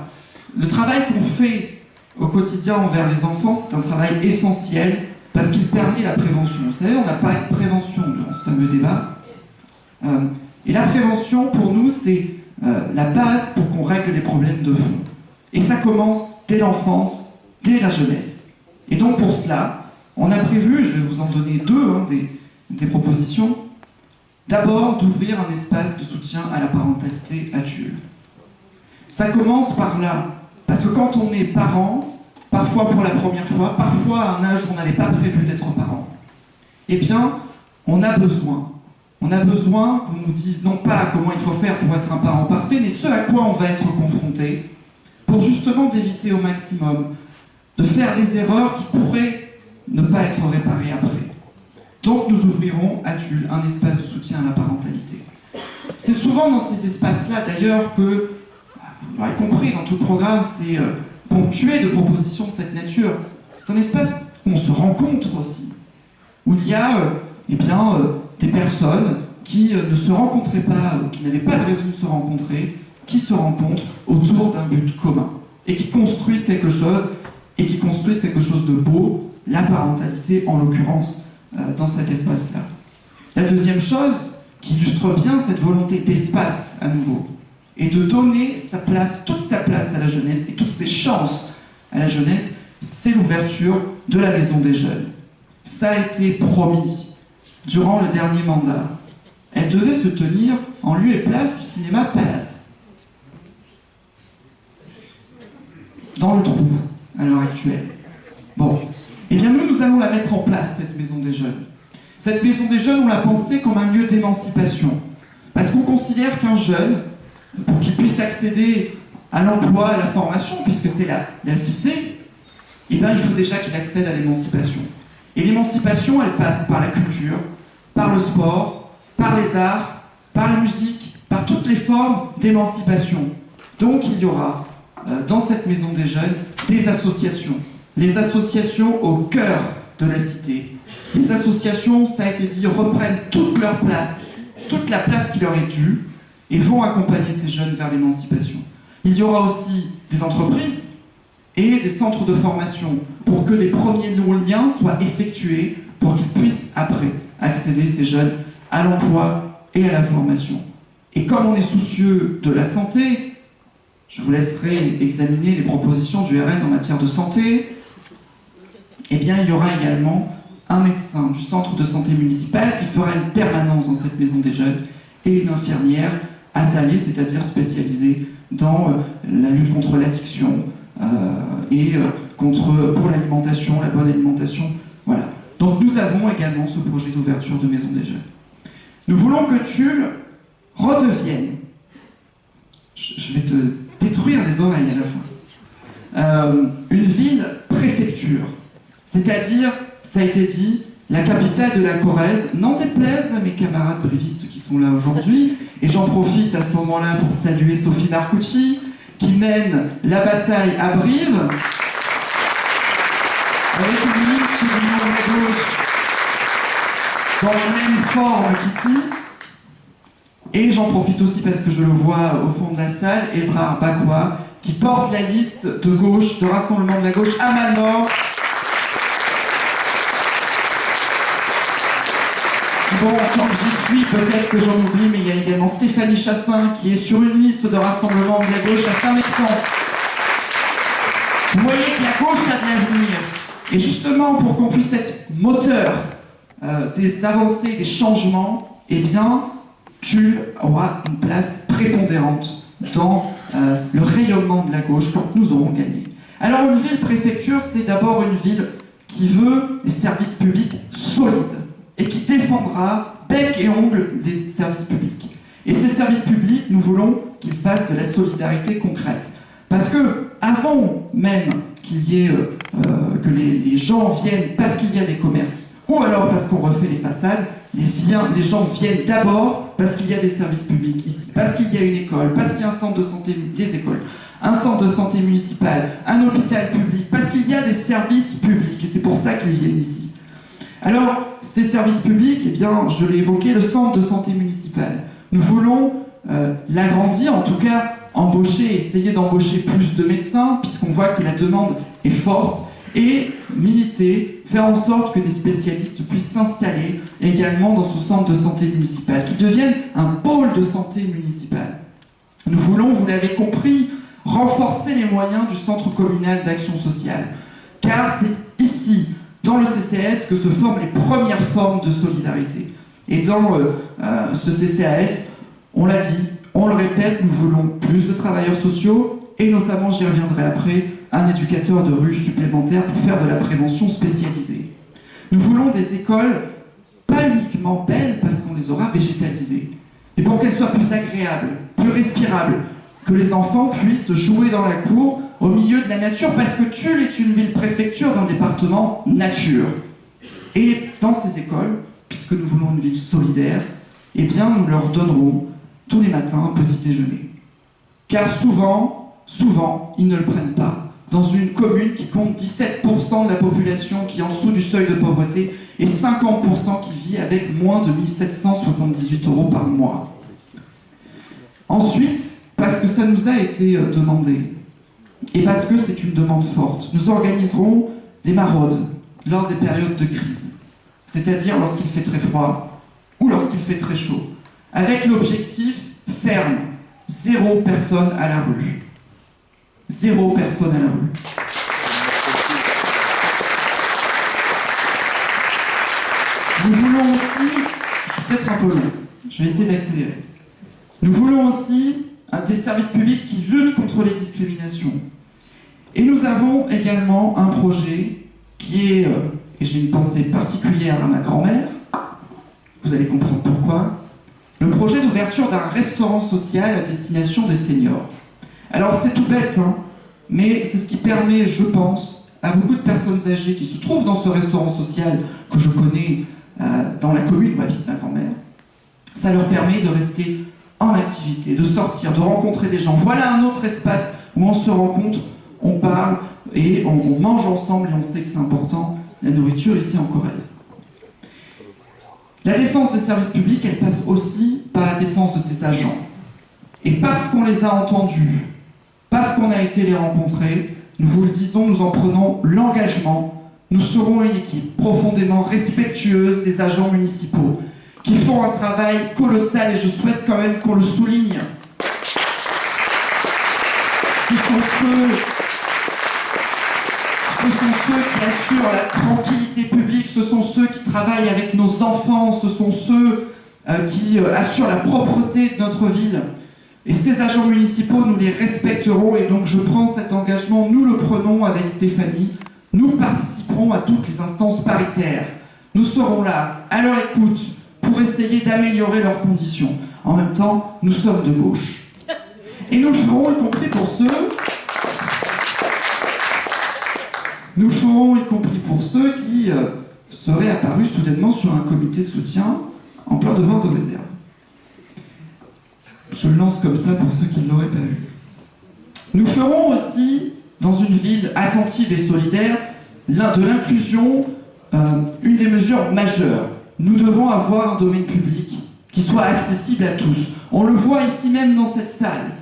Le travail qu'on fait au quotidien envers les enfants, c'est un travail essentiel parce qu'il permet la prévention. Vous savez, on a parlé de prévention dans ce fameux débat. Et la prévention, pour nous, c'est la base pour qu'on règle les problèmes de fond. Et ça commence dès l'enfance, dès la jeunesse. Et donc pour cela, on a prévu, je vais vous en donner deux, des propositions. D'abord, d'ouvrir un espace de soutien à la parentalité à Tulle. Ça commence par là, parce que quand on est parent, parfois pour la première fois, parfois à un âge où on n'avait pas prévu d'être parent, eh bien, on a besoin qu'on nous dise non pas comment il faut faire pour être un parent parfait, mais ce à quoi on va être confronté, pour justement d'éviter au maximum de faire les erreurs qui pourraient ne pas être réparées après. Donc nous ouvrirons à Tulle un espace de soutien à la parentalité. C'est souvent dans ces espaces-là d'ailleurs que, vous l'aurez compris, dans tout le programme, c'est ponctué de propositions de cette nature. C'est un espace où on se rencontre aussi, où il y a des personnes qui ne se rencontraient pas, qui n'avaient pas de raison de se rencontrer, qui se rencontrent autour d'un but commun et qui construisent quelque chose, de beau, la parentalité en l'occurrence, dans cet espace-là. La deuxième chose qui illustre bien cette volonté d'espace à nouveau, et de donner sa place, toute sa place à la jeunesse et toutes ses chances à la jeunesse, c'est l'ouverture de la Maison des Jeunes. Ça a été promis durant le dernier mandat. Elle devait se tenir en lieu et place du cinéma Palace. Dans le trou, à l'heure actuelle. Bon, eh bien nous allons la mettre en place, cette Maison des Jeunes. Cette Maison des Jeunes, on l'a pensée comme un lieu d'émancipation. Parce qu'on considère qu'un jeune, pour qu'il puisse accéder à l'emploi, à la formation, puisque c'est la ficée, eh bien il faut déjà qu'il accède à l'émancipation. Et l'émancipation, elle passe par la culture, par le sport, par les arts, par la musique, par toutes les formes d'émancipation. Donc il y aura, dans cette Maison des Jeunes, des associations. Les associations au cœur de la cité. Les associations, ça a été dit, reprennent toute leur place, toute la place qui leur est due, et vont accompagner ces jeunes vers l'émancipation. Il y aura aussi des entreprises et des centres de formation pour que les premiers liens soient effectués pour qu'ils puissent après accéder, ces jeunes, à l'emploi et à la formation. Et comme on est soucieux de la santé, je vous laisserai examiner les propositions du RN en matière de santé, eh bien il y aura également un médecin du centre de santé municipal qui fera une permanence dans cette Maison des Jeunes et une infirmière azalée, c'est-à-dire spécialisée dans la lutte contre l'addiction et pour l'alimentation, la bonne alimentation. Voilà. Donc nous avons également ce projet d'ouverture de Maison des Jeunes. Nous voulons que Tulle redevienne, je vais te détruire les oreilles à la fin, une ville préfecture, c'est-à-dire, ça a été dit, la capitale de la Corrèze, n'en déplaise à mes camarades brévistes qui sont là aujourd'hui, et j'en profite à ce moment-là pour saluer Sophie Marcucci, qui mène la bataille à Brive, avec une ministre du monde de gauche dans la même forme qu'ici. Et j'en profite aussi parce que je le vois au fond de la salle, Évrard Bakwa, qui porte la liste de gauche, de Rassemblement de la gauche à Malmort. Bon, quand j'y suis, peut-être que j'en oublie, mais il y a également Stéphanie Chassin qui est sur une liste de Rassemblement de la gauche à Saint-Mexan. Vous voyez que la gauche a de l'avenir. Et justement, pour qu'on puisse être moteur des avancées, des changements, eh bien, Tulle aura une place prépondérante dans le rayonnement de la gauche quand nous aurons gagné. Alors, une ville-préfecture, c'est d'abord une ville qui veut des services publics solides et qui défendra bec et ongle les services publics. Et ces services publics, nous voulons qu'ils fassent de la solidarité concrète. Parce que, avant même qu'il y ait, que les gens viennent parce qu'il y a des commerces, ou alors parce qu'on refait les façades, les gens viennent d'abord parce qu'il y a des services publics ici, parce qu'il y a une école, parce qu'il y a un centre de santé, des écoles, un centre de santé municipal, un hôpital public, parce qu'il y a des services publics, et c'est pour ça qu'ils viennent ici. Alors, ces services publics, eh bien, je l'ai évoqué, le centre de santé municipal. Nous voulons l'agrandir, en tout cas, essayer d'embaucher plus de médecins, puisqu'on voit que la demande est forte, et militer, faire en sorte que des spécialistes puissent s'installer également dans ce centre de santé municipal, qui devienne un pôle de santé municipal. Nous voulons, vous l'avez compris, renforcer les moyens du centre communal d'action sociale, car c'est ici, dans le CCAS, que se forment les premières formes de solidarité. Et dans ce CCAS, on l'a dit, on le répète, nous voulons plus de travailleurs sociaux et notamment, j'y reviendrai après, un éducateur de rue supplémentaire pour faire de la prévention spécialisée. Nous voulons des écoles pas uniquement belles parce qu'on les aura végétalisées, mais pour qu'elles soient plus agréables, plus respirables, que les enfants puissent jouer dans la cour au milieu de la nature, parce que Tulle est une ville-préfecture d'un département nature. Et dans ces écoles, puisque nous voulons une ville solidaire, eh bien nous leur donnerons tous les matins un petit déjeuner. Car souvent, ils ne le prennent pas. Dans une commune qui compte 17% de la population qui est en dessous du seuil de pauvreté et 50% qui vit avec moins de 1 778 € par mois. Ensuite, parce que ça nous a été demandé, et parce que c'est une demande forte, nous organiserons des maraudes lors des périodes de crise, c'est-à-dire lorsqu'il fait très froid ou lorsqu'il fait très chaud, avec l'objectif ferme, 0 personne à la rue. 0 personne à la rue. Nous voulons aussi, je suis peut-être un peu long, je vais essayer d'accélérer. Nous voulons aussi des services publics qui luttent contre les discriminations. Et nous avons également un projet qui est, et j'ai une pensée particulière à ma grand-mère, vous allez comprendre pourquoi, le projet d'ouverture d'un restaurant social à destination des seniors. Alors c'est tout bête, hein, mais c'est ce qui permet, je pense, à beaucoup de personnes âgées qui se trouvent dans ce restaurant social que je connais dans la commune où habite ma grand-mère, ça leur permet de rester en activité, de sortir, de rencontrer des gens. Voilà un autre espace où on se rencontre, on parle et on mange ensemble et on sait que c'est important, la nourriture ici en Corrèze. La défense des services publics, elle passe aussi par la défense de ses agents. Et parce qu'on les a entendus, parce qu'on a été les rencontrer, nous vous le disons, nous en prenons l'engagement. Nous serons une équipe profondément respectueuse des agents municipaux, qui font un travail colossal, et je souhaite quand même qu'on le souligne. Ce sont ceux qui assurent la tranquillité publique, ce sont ceux qui travaillent avec nos enfants, ce sont ceux qui assurent la propreté de notre ville. Et ces agents municipaux, nous les respecterons, et donc je prends cet engagement, nous le prenons avec Stéphanie. Nous participerons à toutes les instances paritaires. Nous serons là, à leur écoute, pour essayer d'améliorer leurs conditions. En même temps, nous sommes de gauche. Et nous le ferons, y compris pour ceux... Nous le ferons, y compris pour ceux qui seraient apparus soudainement sur un comité de soutien en plein devoir de réserve. Je le lance comme ça pour ceux qui ne l'auraient pas vu. Nous ferons aussi, dans une ville attentive et solidaire, de l'inclusion, une des mesures majeures. Nous devons avoir un domaine public qui soit accessible à tous. On le voit ici même dans cette salle.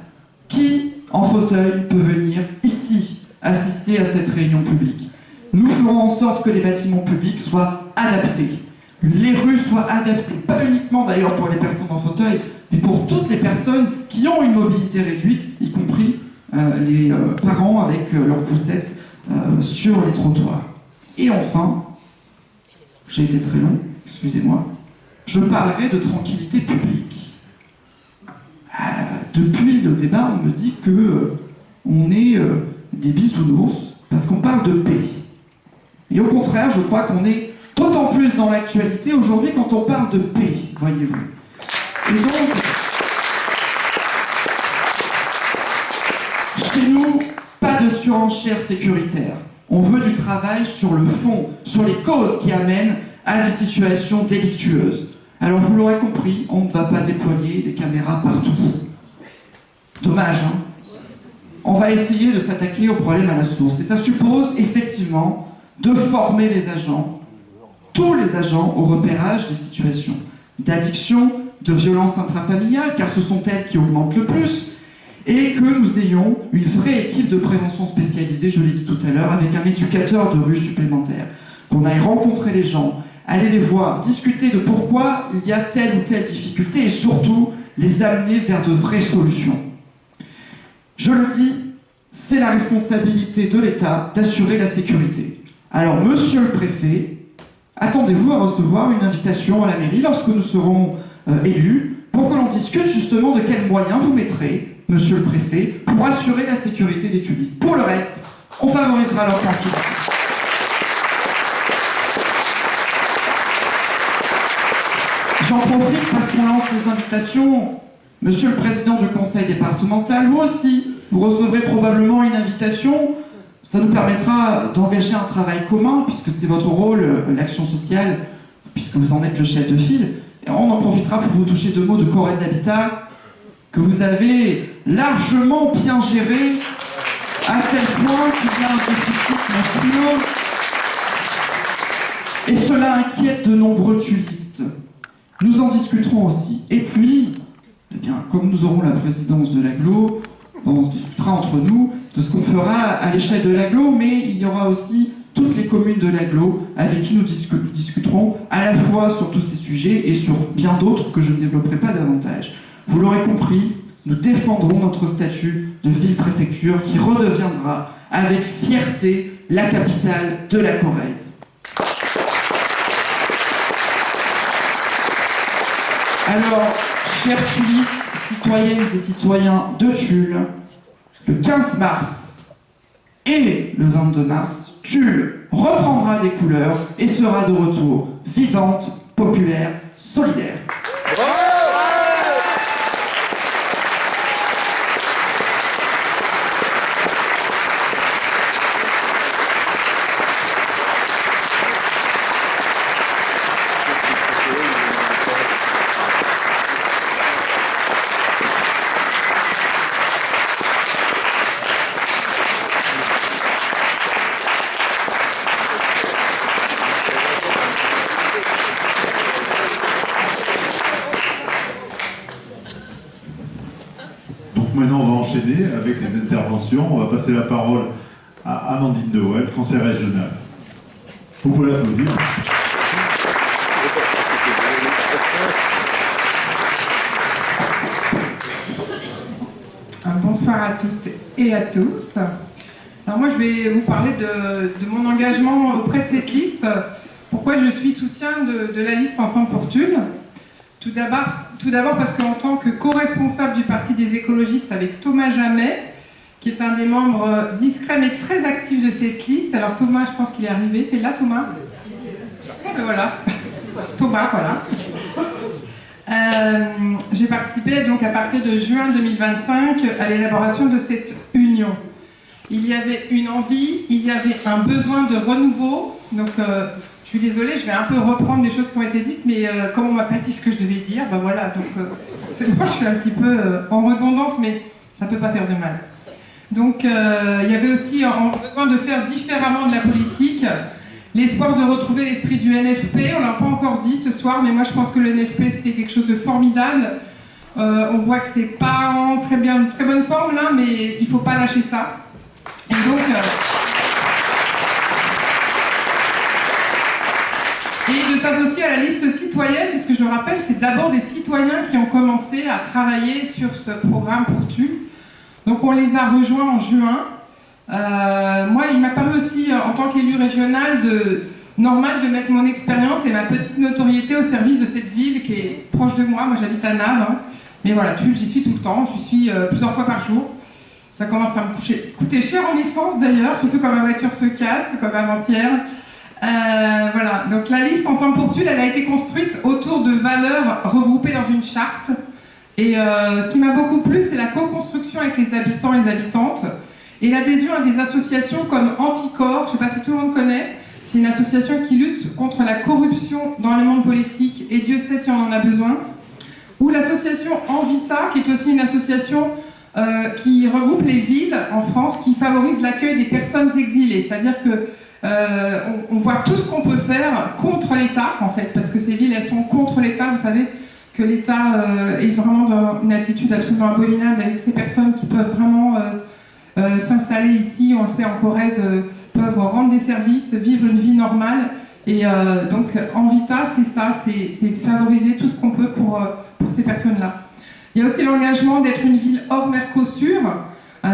Qui, en fauteuil, peut venir ici assister à cette réunion publique? Nous ferons en sorte que les bâtiments publics soient adaptés. Les rues soient adaptées, pas uniquement d'ailleurs pour les personnes en fauteuil, mais pour toutes les personnes qui ont une mobilité réduite, y compris les parents avec leurs poussettes sur les trottoirs. Et enfin, j'ai été très long, excusez-moi, je parlerai de tranquillité publique. Depuis le débat, on me dit que on est des bisounours parce qu'on parle de paix. Et au contraire, je crois qu'on est d'autant plus dans l'actualité aujourd'hui quand on parle de paix, voyez-vous. Et donc, chez nous, pas de surenchère sécuritaire. On veut du travail sur le fond, sur les causes qui amènent à des situations délictueuses. Alors vous l'aurez compris, on ne va pas déployer des caméras partout. Dommage, hein? On va essayer de s'attaquer au problème à la source. Et ça suppose effectivement de former les agents, tous les agents, au repérage des situations d'addiction, de violence intrafamiliale, car ce sont elles qui augmentent le plus, et que nous ayons une vraie équipe de prévention spécialisée, je l'ai dit tout à l'heure, avec un éducateur de rue supplémentaire. Qu'on aille rencontrer les gens, aller les voir, discuter de pourquoi il y a telle ou telle difficulté, et surtout les amener vers de vraies solutions. Je le dis, c'est la responsabilité de l'État d'assurer la sécurité. Alors, monsieur le préfet, attendez-vous à recevoir une invitation à la mairie lorsque nous serons élus, pour que l'on discute justement de quels moyens vous mettrez monsieur le préfet, pour assurer la sécurité des tulistes. Pour le reste, on favorisera leur tranquillité. J'en profite parce qu'on lance les invitations. Monsieur le président du conseil départemental, vous aussi, vous recevrez probablement une invitation. Ça nous permettra d'engager un travail commun, puisque c'est votre rôle, l'action sociale, puisque vous en êtes le chef de file. Et on en profitera pour vous toucher 2 mots de Corrèze Habitat, que vous avez largement bien géré, à tel point qu'il y a un déficit monstrueux. Et cela inquiète de nombreux tulistes. Nous en discuterons aussi. Et puis, eh bien, comme nous aurons la présidence de l'agglo, on se discutera entre nous de ce qu'on fera à l'échelle de l'agglo, mais il y aura aussi toutes les communes de l'agglo avec qui nous discuterons à la fois sur tous ces sujets et sur bien d'autres que je ne développerai pas davantage. Vous l'aurez compris, nous défendrons notre statut de ville-préfecture qui redeviendra avec fierté la capitale de la Corrèze. Alors, chers tulistes, citoyennes et citoyens de Tulle, le 15 mars et le 22 mars, Tulle reprendra des couleurs et sera de retour vivante, populaire, solidaire. Maintenant, on va enchaîner avec les interventions. On va passer la parole à Amandine Dewel, conseillère régionale. Vous pouvez l'applaudir. Bonsoir à toutes et à tous. Alors moi, je vais vous parler de mon engagement auprès de cette liste. Pourquoi je suis soutien de la liste Ensemble pour Tulle. Tout d'abord parce qu'en tant que co-responsable du Parti des écologistes avec Thomas Jamet, qui est un des membres discrets mais très actifs de cette liste. Alors Thomas, je pense qu'il est arrivé. T'es là, Thomas? Voilà. Thomas, voilà. J'ai participé donc à partir de juin 2025 à l'élaboration de cette union. Il y avait une envie, il y avait un besoin de renouveau. Donc je suis désolée, je vais un peu reprendre des choses qui ont été dites, mais comme on m'a pas dit ce que je devais dire, ben voilà, donc c'est moi je suis un petit peu en redondance, mais ça peut pas faire de mal. Donc il y avait aussi besoin de faire différemment de la politique, l'espoir de retrouver l'esprit du NFP, on l'a pas encore dit ce soir, mais moi je pense que le NFP c'était quelque chose de formidable. On voit que c'est pas en très bonne forme là, mais il faut pas lâcher ça. Et donc... Et de s'associer à la liste citoyenne, puisque je le rappelle, c'est d'abord des citoyens qui ont commencé à travailler sur ce programme pour Tulle. Donc on les a rejoints en juin. Moi, il m'a paru aussi, en tant qu'élu régional, normal de mettre mon expérience et ma petite notoriété au service de cette ville qui est proche de moi. Moi, j'habite à Naves, hein. Mais voilà, Tulle, j'y suis tout le temps. J'y suis plusieurs fois par jour. Ça commence à me coûter cher en essence d'ailleurs, surtout quand ma voiture se casse, comme avant-hier. Voilà, donc la liste Ensemble pour Tulle, elle a été construite autour de valeurs regroupées dans une charte. Et ce qui m'a beaucoup plu, c'est la co-construction avec les habitants et les habitantes et l'adhésion à des associations comme Anticorps, je ne sais pas si tout le monde connaît, c'est une association qui lutte contre la corruption dans le monde politique et Dieu sait si on en a besoin, ou l'association Envita, qui est aussi une association qui regroupe les villes en France qui favorise l'accueil des personnes exilées, c'est-à-dire que on voit tout ce qu'on peut faire contre l'État, en fait, parce que ces villes, elles sont contre l'État. Vous savez que l'État est vraiment dans une attitude absolument abominable avec ces personnes qui peuvent vraiment s'installer ici, on le sait, en Corrèze, peuvent rendre des services, vivre une vie normale. Et donc, Envita, c'est ça, c'est favoriser tout ce qu'on peut pour ces personnes-là. Il y a aussi l'engagement d'être une ville hors Mercosur.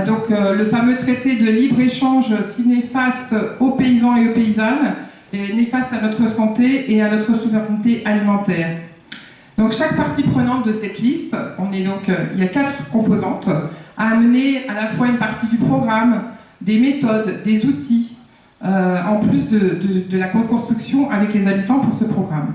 Donc le fameux traité de libre-échange si néfaste aux paysans et aux paysannes, et néfaste à notre santé et à notre souveraineté alimentaire. Donc chaque partie prenante de cette liste, il y a 4 composantes, à amener à la fois une partie du programme, des méthodes, des outils, en plus de la co-construction avec les habitants pour ce programme.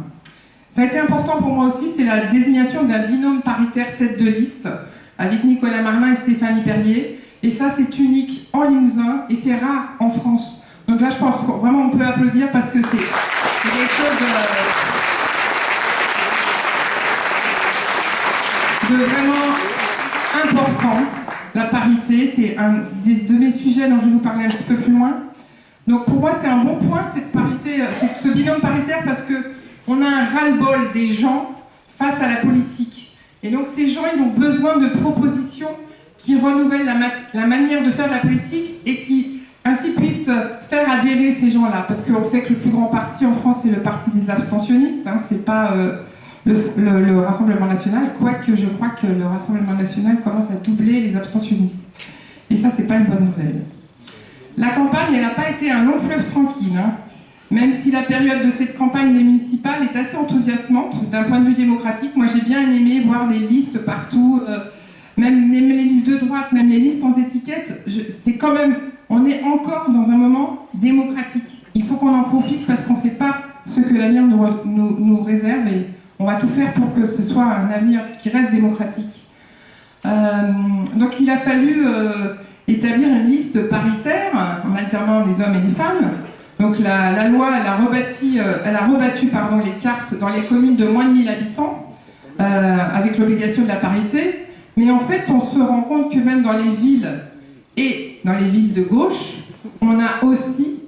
Ça a été important pour moi aussi, c'est la désignation d'un binôme paritaire tête de liste avec Nicolas Marlin et Stéphanie Perrier. Et ça, c'est unique en Limousin et c'est rare en France. Donc là, je pense que vraiment on peut applaudir parce que c'est quelque chose de vraiment important. La parité, c'est un de mes sujets dont je vais vous parler un petit peu plus loin. Donc pour moi, c'est un bon point, cette parité, ce binôme paritaire, parce qu'on a un ras-le-bol des gens face à la politique. Et donc ces gens, ils ont besoin de propositions qui renouvellent la manière de faire de la politique et qui ainsi puissent faire adhérer ces gens-là. Parce qu'on sait que le plus grand parti en France, c'est le parti des abstentionnistes, hein, c'est pas le Rassemblement national, quoique je crois que le Rassemblement national commence à doubler les abstentionnistes. Et ça, c'est pas une bonne nouvelle. La campagne, elle n'a pas été un long fleuve tranquille, hein. Même si la période de cette campagne des municipales est assez enthousiasmante d'un point de vue démocratique. Moi, j'ai bien aimé voir des listes partout, même les listes de droite, même les listes sans étiquette. C'est quand même, on est encore dans un moment démocratique. Il faut qu'on en profite parce qu'on ne sait pas ce que l'avenir nous réserve et on va tout faire pour que ce soit un avenir qui reste démocratique. Donc il a fallu établir une liste paritaire en alternant des hommes et des femmes. Donc la loi, elle a rebattu les cartes dans les communes de moins de 1000 habitants avec l'obligation de la parité. Mais en fait, on se rend compte que même dans les villes et dans les villes de gauche, on a aussi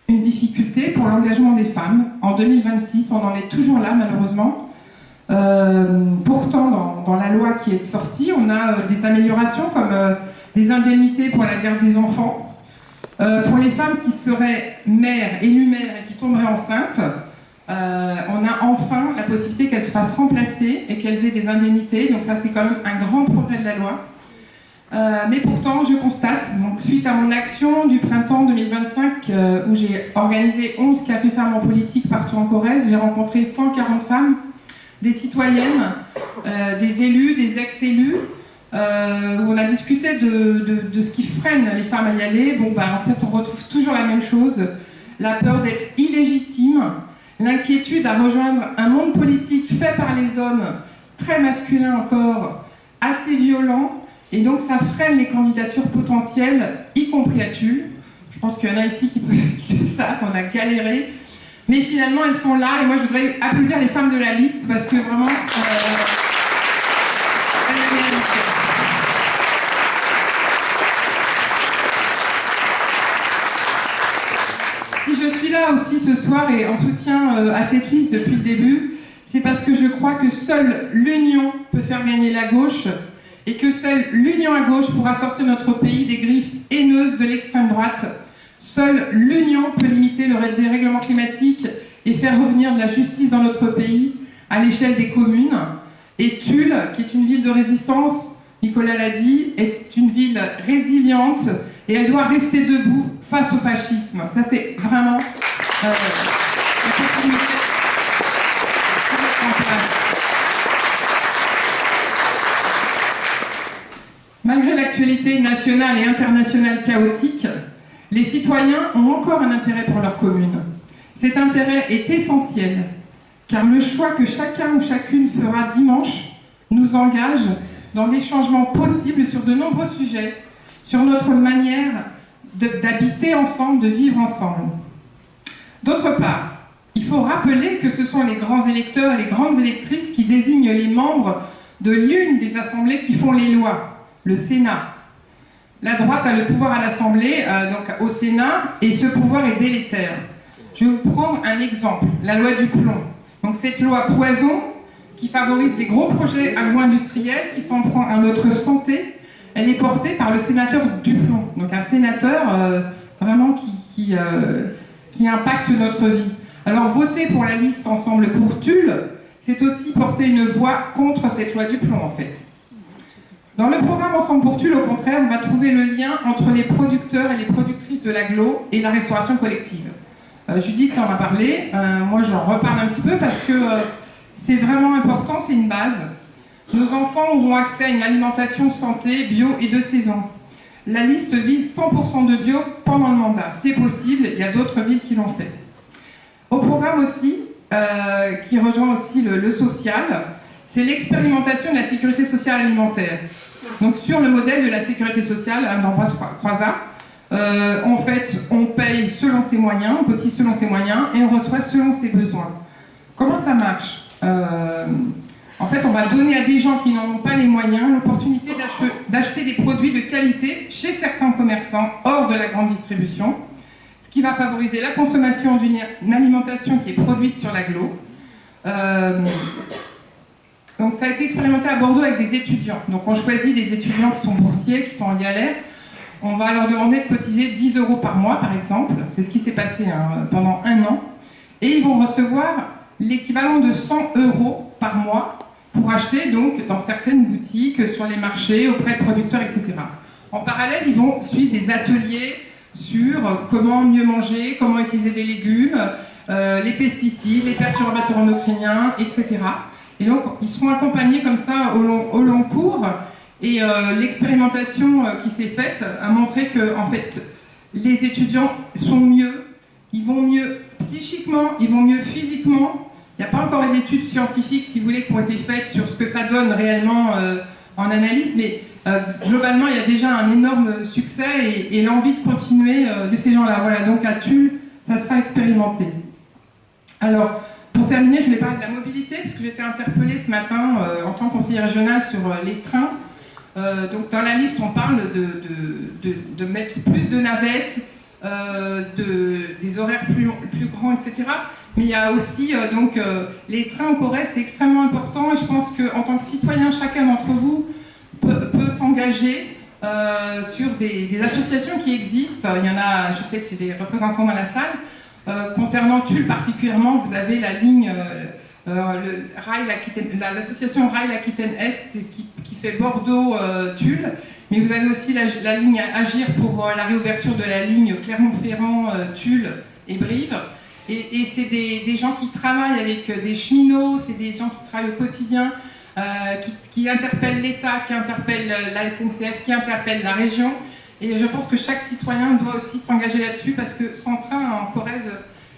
une difficulté pour l'engagement des femmes. En 2026, on en est toujours là malheureusement. Pourtant, dans la loi qui est sortie, on a des améliorations comme des indemnités pour la garde des enfants. Pour les femmes qui seraient mères, élues mères et qui tomberaient enceintes, on a enfin la possibilité qu'elles se fassent remplacer et qu'elles aient des indemnités. Donc ça, c'est quand même un grand progrès de la loi. Mais pourtant, je constate, donc, suite à mon action du printemps 2025, où j'ai organisé 11 cafés femmes en politique partout en Corrèze, j'ai rencontré 140 femmes, des citoyennes, des élus, des ex-élus, où on a discuté de ce qui freine les femmes à y aller. Bon, en fait, on retrouve toujours la même chose, la peur d'être illégitime, l'inquiétude à rejoindre un monde politique fait par les hommes, très masculin encore, assez violent, et donc ça freine les candidatures potentielles, y compris à Tulle. Je pense qu'il y en a ici qui fait ça, qu'on a galéré. Mais finalement, elles sont là, et moi je voudrais applaudir les femmes de la liste, parce que vraiment, elles le méritent. Si je suis là aussi ce soir et en soutien à cette liste depuis le début, c'est parce que je crois que seule l'union peut faire gagner la gauche, et que seule l'union à gauche pourra sortir notre pays des griffes haineuses de l'extrême droite. Seule l'union peut limiter le dérèglement climatique et faire revenir de la justice dans notre pays à l'échelle des communes. Et Tulle, qui est une ville de résistance, Nicolas l'a dit, est une ville résiliente et elle doit rester debout face au fascisme. Ça, c'est vraiment l'opportunité. Malgré l'actualité nationale et internationale chaotique, les citoyens ont encore un intérêt pour leur commune. Cet intérêt est essentiel, car le choix que chacun ou chacune fera dimanche nous engage dans des changements possibles sur de nombreux sujets, sur notre manière d'habiter ensemble, de vivre ensemble. D'autre part, il faut rappeler que ce sont les grands électeurs et les grandes électrices qui désignent les membres de l'une des assemblées qui font les lois, le Sénat. La droite a le pouvoir à l'Assemblée, donc au Sénat, et ce pouvoir est délétère. Je vais vous prendre un exemple, la loi du plomb. Donc cette loi poison qui favorise les gros projets agro-industriels, qui s'en prend à notre santé, elle est portée par le sénateur Duplon, donc un sénateur vraiment qui impacte notre vie. Alors voter pour la liste Ensemble pour Tulle, c'est aussi porter une voix contre cette loi Duplon en fait. Dans le programme Ensemble pour Tulle, au contraire, on va trouver le lien entre les producteurs et les productrices de l'agglo et la restauration collective. Judith en a parlé, moi j'en reparle un petit peu parce que c'est vraiment important, c'est une base. Nos enfants auront accès à une alimentation santé, bio et de saison. La liste vise 100% de bio pendant le mandat. C'est possible, il y a d'autres villes qui l'ont fait. Au programme aussi, qui rejoint aussi le social, c'est l'expérimentation de la sécurité sociale alimentaire. Donc sur le modèle de la sécurité sociale d'Ambroise Croizat, en fait, on paye selon ses moyens, on cotise selon ses moyens et on reçoit selon ses besoins. Comment ça marche? En fait, on va donner à des gens qui n'en ont pas les moyens l'opportunité d'acheter des produits de qualité chez certains commerçants hors de la grande distribution, ce qui va favoriser la consommation d'une alimentation qui est produite sur l'agglo. Donc ça a été expérimenté à Bordeaux avec des étudiants. Donc on choisit des étudiants qui sont boursiers, qui sont en galère. On va leur demander de cotiser 10 € par mois, par exemple. C'est ce qui s'est passé pendant 1 an. Et ils vont recevoir l'équivalent de 100 € par mois pour acheter donc dans certaines boutiques, sur les marchés, auprès de producteurs, etc. En parallèle, ils vont suivre des ateliers sur comment mieux manger, comment utiliser des légumes, les pesticides, les perturbateurs endocriniens, etc. Et donc, ils seront accompagnés comme ça au long cours. Et l'expérimentation qui s'est faite a montré que, en fait, les étudiants sont mieux, ils vont mieux psychiquement, ils vont mieux physiquement. Il n'y a pas encore d'études scientifiques, si vous voulez, qui ont été faites sur ce que ça donne réellement en analyse, mais globalement, il y a déjà un énorme succès et l'envie de continuer de ces gens-là. Voilà, donc à Tulle, ça sera expérimenté. Alors, pour terminer, je voulais parler de la mobilité, parce que j'ai été interpellée ce matin en tant que conseillère régionale sur les trains. Donc dans la liste, on parle de mettre plus de navettes, des horaires plus grands, etc. Mais il y a aussi les trains en Corrèze, c'est extrêmement important, et je pense qu'en tant que citoyen, chacun d'entre vous peut s'engager sur des associations qui existent. Il y en a, je sais que c'est des représentants dans la salle. Concernant Tulle particulièrement, vous avez la ligne, l'association Rail Aquitaine Est qui fait Bordeaux-Tulle, mais vous avez aussi la ligne Agir pour la réouverture de la ligne Clermont-Ferrand, Tulle et Brive. Et c'est des gens qui travaillent avec des cheminots, c'est des gens qui travaillent au quotidien, qui interpellent l'État, qui interpellent la SNCF, qui interpellent la région. Et je pense que chaque citoyen doit aussi s'engager là-dessus, parce que sans train en Corrèze,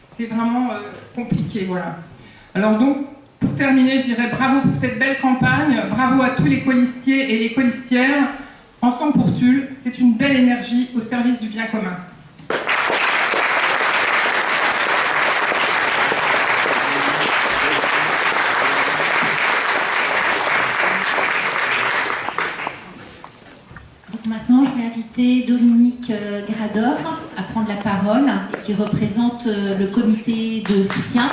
c'est vraiment compliqué. Voilà. Alors donc, pour terminer, je dirais bravo pour cette belle campagne, bravo à tous les colistiers et les colistières. Ensemble pour Tulle, c'est une belle énergie au service du bien commun. Maintenant, je vais inviter Dominique Grador à prendre la parole, qui représente le comité de soutien.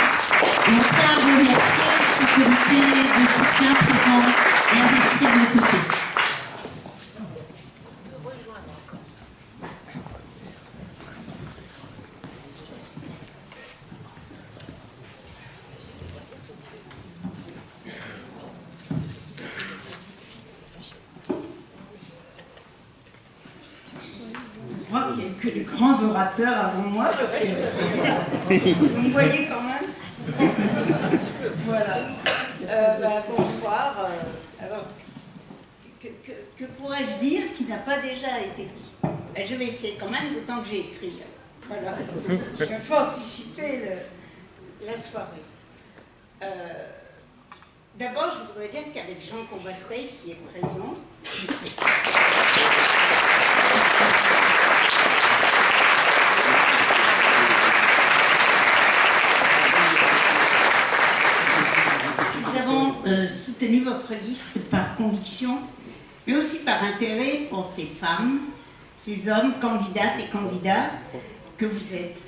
Et on tient à remercier ce comité de soutien présent et investi à nos côtés. Je crois qu'il n'y a que les grands orateurs avant moi, parce que vous me voyez quand même. Voilà. Bonsoir. Alors, que pourrais-je dire qui n'a pas déjà été dit? Je vais essayer quand même, d'autant que j'ai écrit. Voilà. Je vais anticiper la soirée. D'abord, je voudrais dire qu'avec Jean Combasteil, qui est présent, nous avons soutenu votre liste par conviction, mais aussi par intérêt pour ces femmes, ces hommes, candidates et candidats que vous êtes,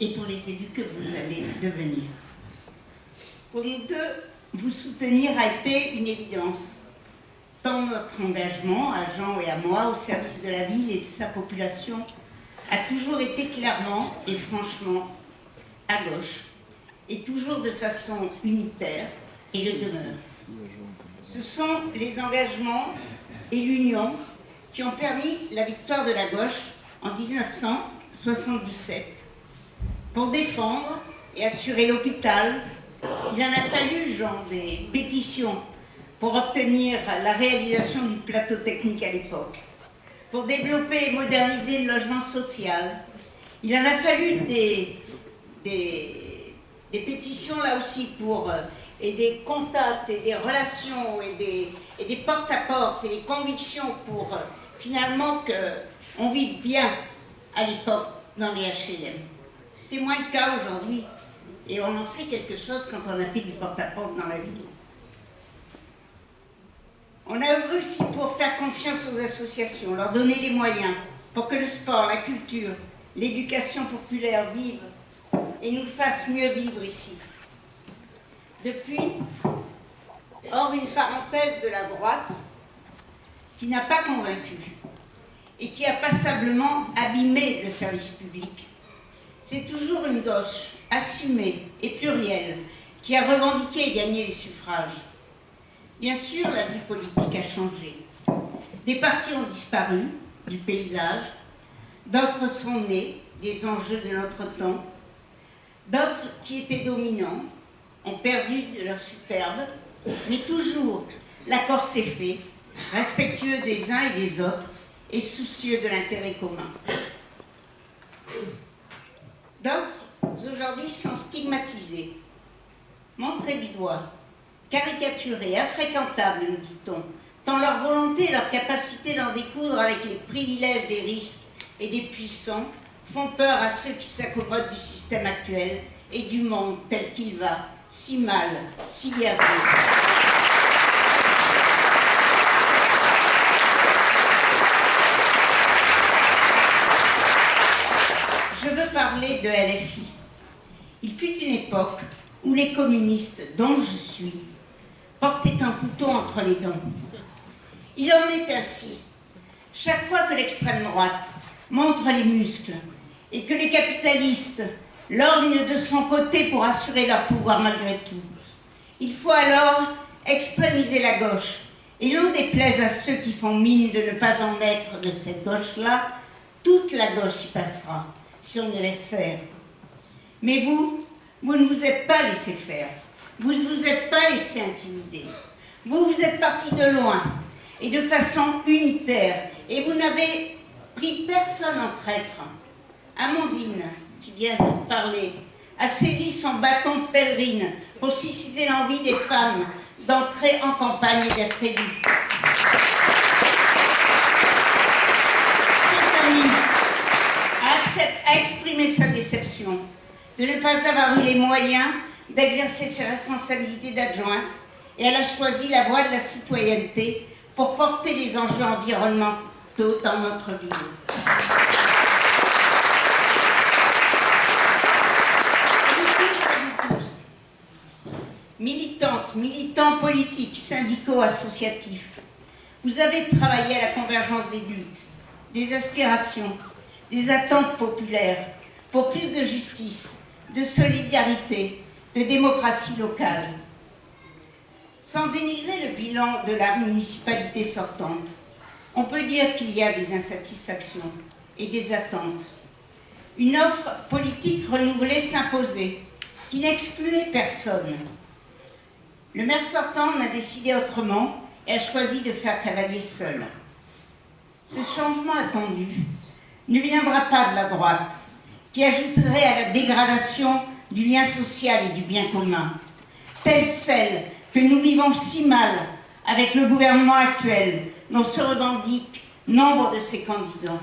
et pour les élus que vous allez devenir. Pour nous deux, vous soutenir a été une évidence, tant notre engagement, à Jean et à moi, au service de la ville et de sa population, a toujours été clairement et franchement à gauche, et toujours de façon unitaire, et le demeure. Ce sont les engagements et l'union qui ont permis la victoire de la gauche en 1977. Pour défendre et assurer l'hôpital, il en a fallu, Jean, des pétitions, pour obtenir la réalisation du plateau technique à l'époque, pour développer et moderniser le logement social. Il en a fallu des pétitions là aussi et des contacts et des relations et des porte-à-porte et des convictions pour finalement qu'on vive bien à l'époque dans les HLM. C'est moins le cas aujourd'hui et on en sait quelque chose quand on a fait du porte-à-porte dans la ville. On a œuvré aussi pour faire confiance aux associations, leur donner les moyens pour que le sport, la culture, l'éducation populaire vivent et nous fassent mieux vivre ici. Depuis, hors une parenthèse de la droite qui n'a pas convaincu et qui a passablement abîmé le service public, c'est toujours une gauche assumée et plurielle qui a revendiqué et gagné les suffrages. Bien sûr, la vie politique a changé. Des partis ont disparu du paysage, d'autres sont nés des enjeux de notre temps, d'autres qui étaient dominants ont perdu de leur superbe, mais toujours l'accord s'est fait, respectueux des uns et des autres et soucieux de l'intérêt commun. D'autres, aujourd'hui, sont stigmatisés, montrés du doigt, caricaturés, infréquentables, nous dit-on, tant leur volonté et leur capacité d'en découdre avec les privilèges des riches et des puissants font peur à ceux qui s'accommodent du système actuel et du monde tel qu'il va, si mal, si bien fait. Je veux parler de LFI. Il fut une époque où les communistes, dont je suis, portaient un couteau entre les dents. Il en est ainsi. Chaque fois que l'extrême droite montre les muscles et que les capitalistes lorgnent de son côté pour assurer leur pouvoir malgré tout, il faut alors extrémiser la gauche. Et l'on déplaise à ceux qui font mine de ne pas en être de cette gauche-là, toute la gauche y passera, si on les laisse faire. Mais vous ne vous êtes pas laissé faire. Vous ne vous êtes pas laissé intimider. Vous êtes parti de loin et de façon unitaire. Et vous n'avez pris personne en traître. Amandine, qui vient de parler, a saisi son bâton de pèlerine pour susciter l'envie des femmes d'entrer en campagne et d'être élues. Stéphanie a exprimé sa déception de ne pas avoir eu les moyens d'exercer ses responsabilités d'adjointe et elle a choisi la voie de la citoyenneté pour porter les enjeux environnementaux dans notre ville. Militantes, militants politiques, syndicaux, associatifs, vous avez travaillé à la convergence des luttes, des aspirations, des attentes populaires pour plus de justice, de solidarité, de démocratie locale. Sans dénigrer le bilan de la municipalité sortante, on peut dire qu'il y a des insatisfactions et des attentes. Une offre politique renouvelée s'imposait, qui n'excluait personne. Le maire sortant en a décidé autrement et a choisi de faire cavalier seul. Ce changement attendu ne viendra pas de la droite, qui ajouterait à la dégradation du lien social et du bien commun, telle celle que nous vivons si mal avec le gouvernement actuel, dont se revendiquent nombre de ses candidats.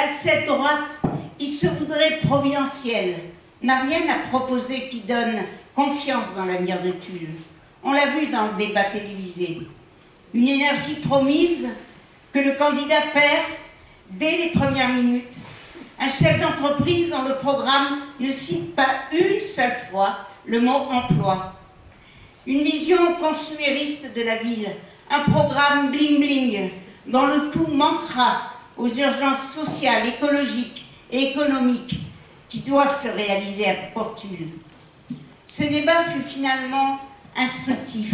Cette droite, qui se voudrait providentielle, n'a rien à proposer qui donne confiance dans l'avenir de Tulle. On l'a vu dans le débat télévisé. Une énergie promise que le candidat perd dès les premières minutes. Un chef d'entreprise dont le programme ne cite pas une seule fois le mot emploi. Une vision consumériste de la ville. Un programme bling-bling dont le coût manquera aux urgences sociales, écologiques et économiques qui doivent se réaliser pour Tulle. Ce débat fut finalement instructif,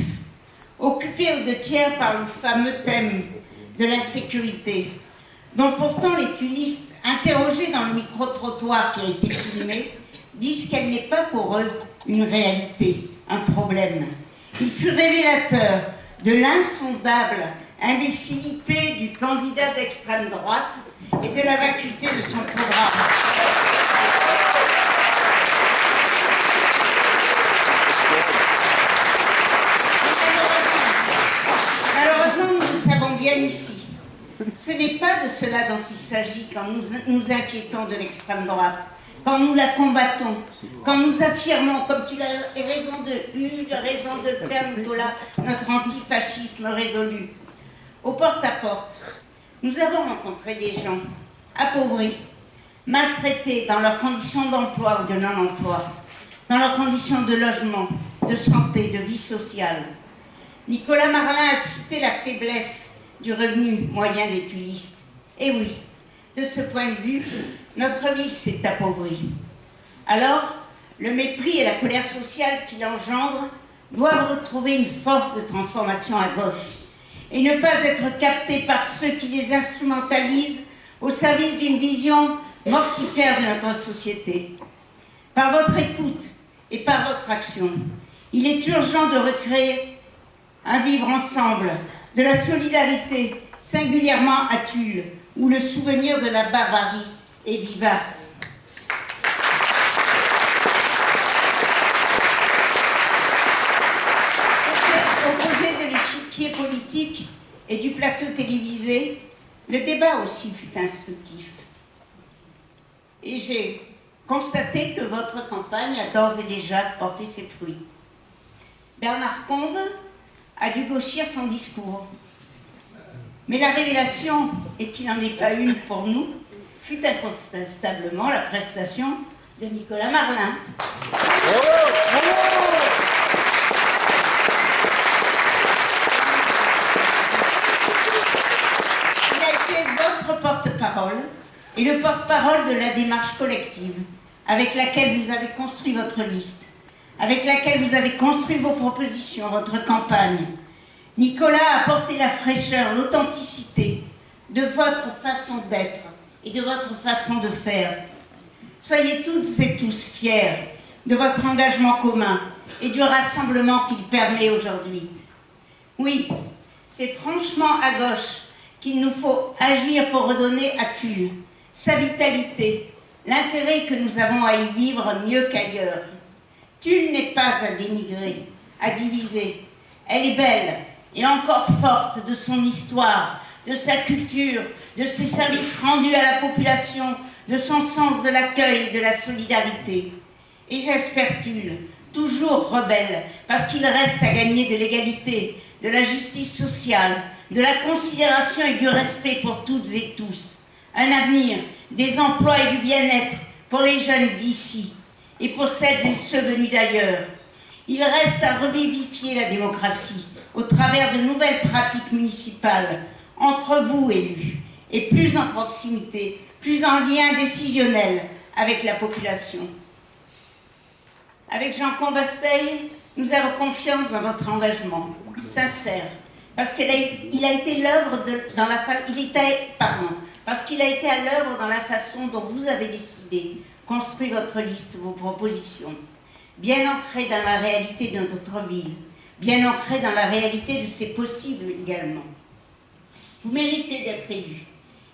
occupé aux 2/3 par le fameux thème de l'insécurité, dont pourtant les tullistes, interrogés dans le micro-trottoir qui a été filmé, disent qu'elle n'est pas pour eux une réalité, un problème. Il fut révélateur de l'insondable imbécilité du candidat d'extrême droite et de la vacuité de son programme. Malheureusement, nous le savons bien ici. Ce n'est pas de cela dont il s'agit quand nous nous inquiétons de l'extrême droite, quand nous la combattons, quand nous affirmons, comme tu as raison de le faire, Nicolas, notre antifascisme résolu. Au porte-à-porte, nous avons rencontré des gens appauvris, maltraités dans leurs conditions d'emploi ou de non-emploi, dans leurs conditions de logement, de santé, de vie sociale. Nicolas Marlin a cité la faiblesse du revenu moyen des tullistes. Et oui, de ce point de vue, notre vie s'est appauvrie. Alors, le mépris et la colère sociale qu'il engendre doivent retrouver une force de transformation à gauche et ne pas être captés par ceux qui les instrumentalisent au service d'une vision mortifère de notre société. Par votre écoute et par votre action, il est urgent de recréer un vivre ensemble, de la solidarité, singulièrement à Tulle, où le souvenir de la barbarie est vivace. Opposé de l'échiquier politique et du plateau télévisé, le débat aussi fut instructif. Et j'ai constaté que votre campagne a d'ores et déjà porté ses fruits. Bernard Combe a dû gauchir son discours. Mais la révélation, et qu'il n'en est pas une pour nous, fut incontestablement la prestation de Nicolas Marlin. Il a été votre porte-parole et le porte-parole de la démarche collective avec laquelle vous avez construit votre liste, avec laquelle vous avez construit vos propositions, votre campagne. Nicolas a apporté la fraîcheur, l'authenticité de votre façon d'être et de votre façon de faire. Soyez toutes et tous fiers de votre engagement commun et du rassemblement qu'il permet aujourd'hui. Oui, c'est franchement à gauche qu'il nous faut agir pour redonner à Tulle sa vitalité, l'intérêt que nous avons à y vivre mieux qu'ailleurs. Tulle n'est pas à dénigrer, à diviser. Elle est belle et encore forte de son histoire, de sa culture, de ses services rendus à la population, de son sens de l'accueil et de la solidarité. Et j'espère Tulle, toujours rebelle, parce qu'il reste à gagner de l'égalité, de la justice sociale, de la considération et du respect pour toutes et tous. Un avenir, des emplois et du bien-être pour les jeunes d'ici et pour celles et ceux venus d'ailleurs. Il reste à revivifier la démocratie au travers de nouvelles pratiques municipales, entre vous élus, et plus en proximité, plus en lien décisionnel avec la population. Avec Jean Combasteil, nous avons confiance dans votre engagement, sincère, parce qu'il a été l'œuvre dans la parce qu'il a été à l'œuvre dans la façon dont vous avez décidé, construit votre liste, vos propositions, bien ancrées dans la réalité de notre ville, bien ancrées dans la réalité de ses possibles également. Vous méritez d'être élu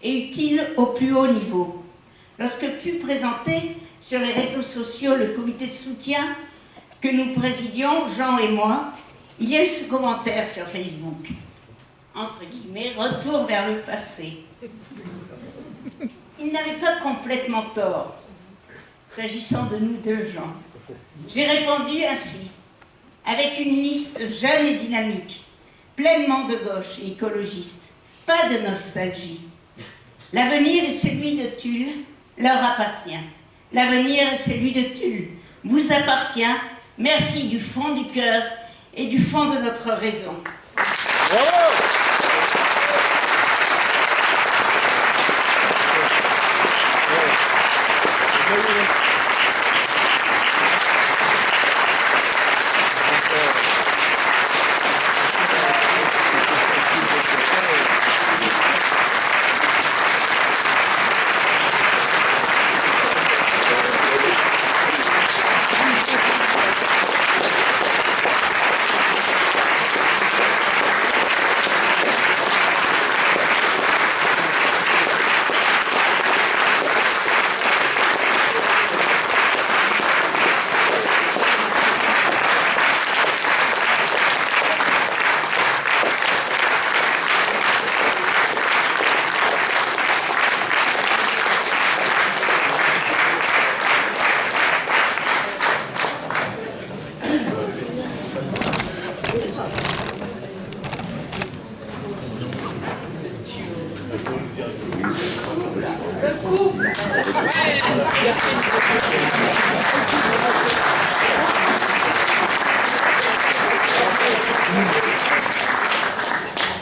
et utile au plus haut niveau. Lorsque fut présenté sur les réseaux sociaux le comité de soutien que nous présidions, Jean et moi, il y a eu ce commentaire sur Facebook, entre guillemets, retour vers le passé. Il n'avait pas complètement tort, s'agissant de nous deux, Jean. J'ai répondu ainsi, avec une liste jeune et dynamique, pleinement de gauche et écologiste, pas de nostalgie. L'avenir est celui de Tulle, leur appartient. L'avenir est celui de Tulle, vous appartient. Merci du fond du cœur et du fond de notre raison.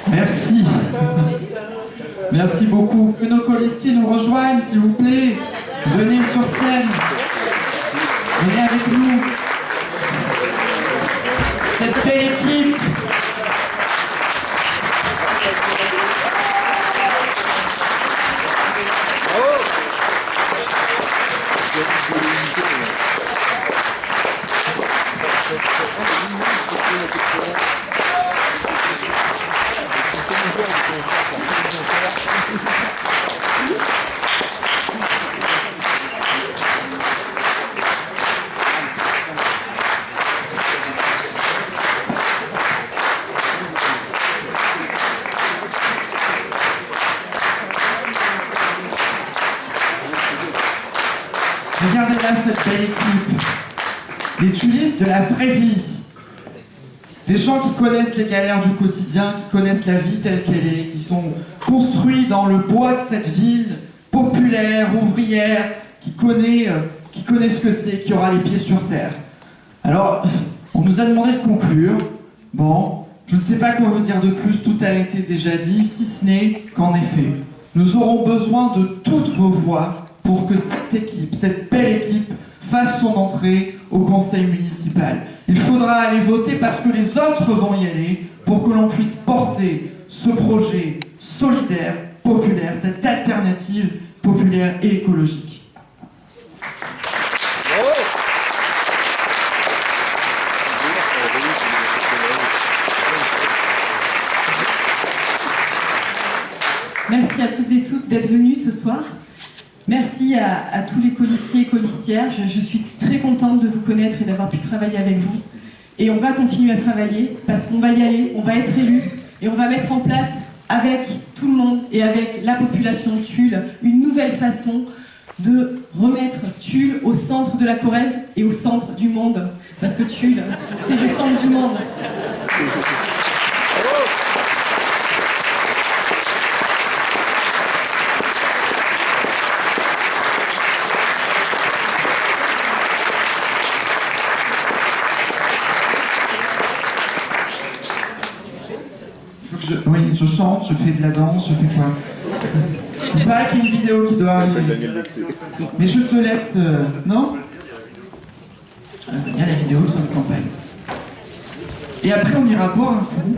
Merci. Merci beaucoup. Que nos colistiers nous rejoignent, s'il vous plaît. Venez sur scène. Venez avec nous. Cette belle équipe. Regardez là cette belle équipe. Des tullistes de la vraie vie. Des gens qui connaissent les galères du quotidien, qui connaissent la vie telle qu'elle est, qui sont construits dans le bois de cette ville, populaire, ouvrière, qui connaît ce que c'est, qui aura les pieds sur terre. Alors, on nous a demandé de conclure. Bon, je ne sais pas quoi vous dire de plus, tout a été déjà dit, si ce n'est qu'en effet, nous aurons besoin de toutes vos voix pour que cette équipe, cette belle équipe, fasse son entrée au conseil municipal. Il faudra aller voter parce que les autres vont y aller pour que l'on puisse porter ce projet solidaire, populaire, cette alternative populaire et écologique. Merci à toutes et toutes d'être venus ce soir. Merci à tous les colistiers et colistières. Je suis très contente de vous connaître et d'avoir pu travailler avec vous. Et on va continuer à travailler parce qu'on va y aller, on va être élus et on va mettre en place avec tout le monde et avec la population de Tulle une nouvelle façon de remettre Tulle au centre de la Corrèze et au centre du monde. Parce que Tulle, c'est le centre du monde. Oui, je chante, je fais de la danse, je fais quoi? Il paraît qu'il y a une vidéo qui doit arriver. Mais je te laisse... non? Il y a la vidéo sur la campagne. Et après, on ira boire un coup,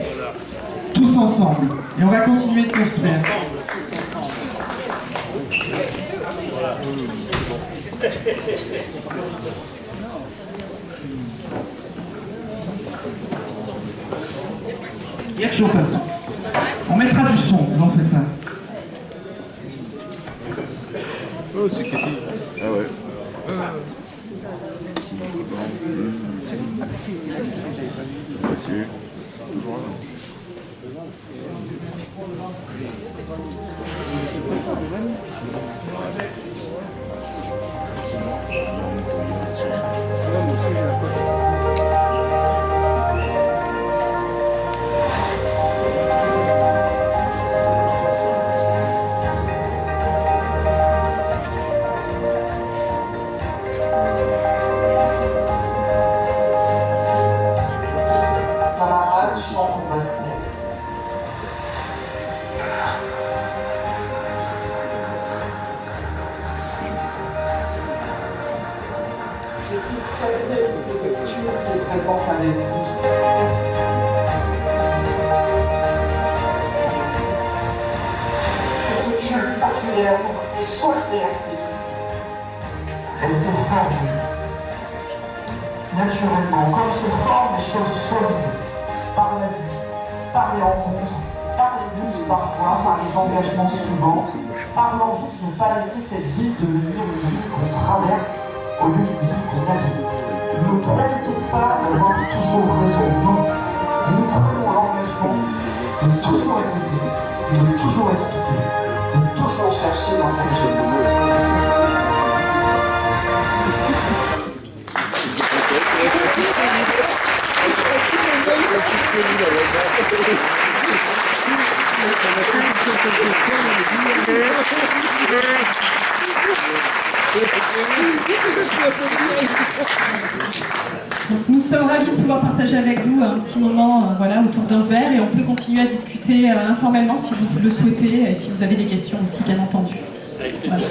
tous ensemble. Et on va continuer de construire. Il y a toujours pas ça. On mettra du son, n'en faites pas. Oh, c'est Kitty. Ah ouais. Là-dessus. Toujours là. Elle se forme naturellement, comme se forment les choses solides, par la vie, par les rencontres, par les luttes parfois, par les engagements souvent, par l'envie de ne pas laisser cette vie devenir une vie qu'on traverse au lieu d'une vie qu'on habite. Ne promettons pas d'avoir toujours raison, non. Nous prenons l'engagement de toujours écouter, de toujours expliquer, de toujours chercher dans cette chose. Merci. Donc, nous sommes ravis de pouvoir partager avec vous un petit moment voilà, autour d'un verre, et on peut continuer à discuter informellement si vous le souhaitez et si vous avez des questions aussi, bien entendu. Voilà.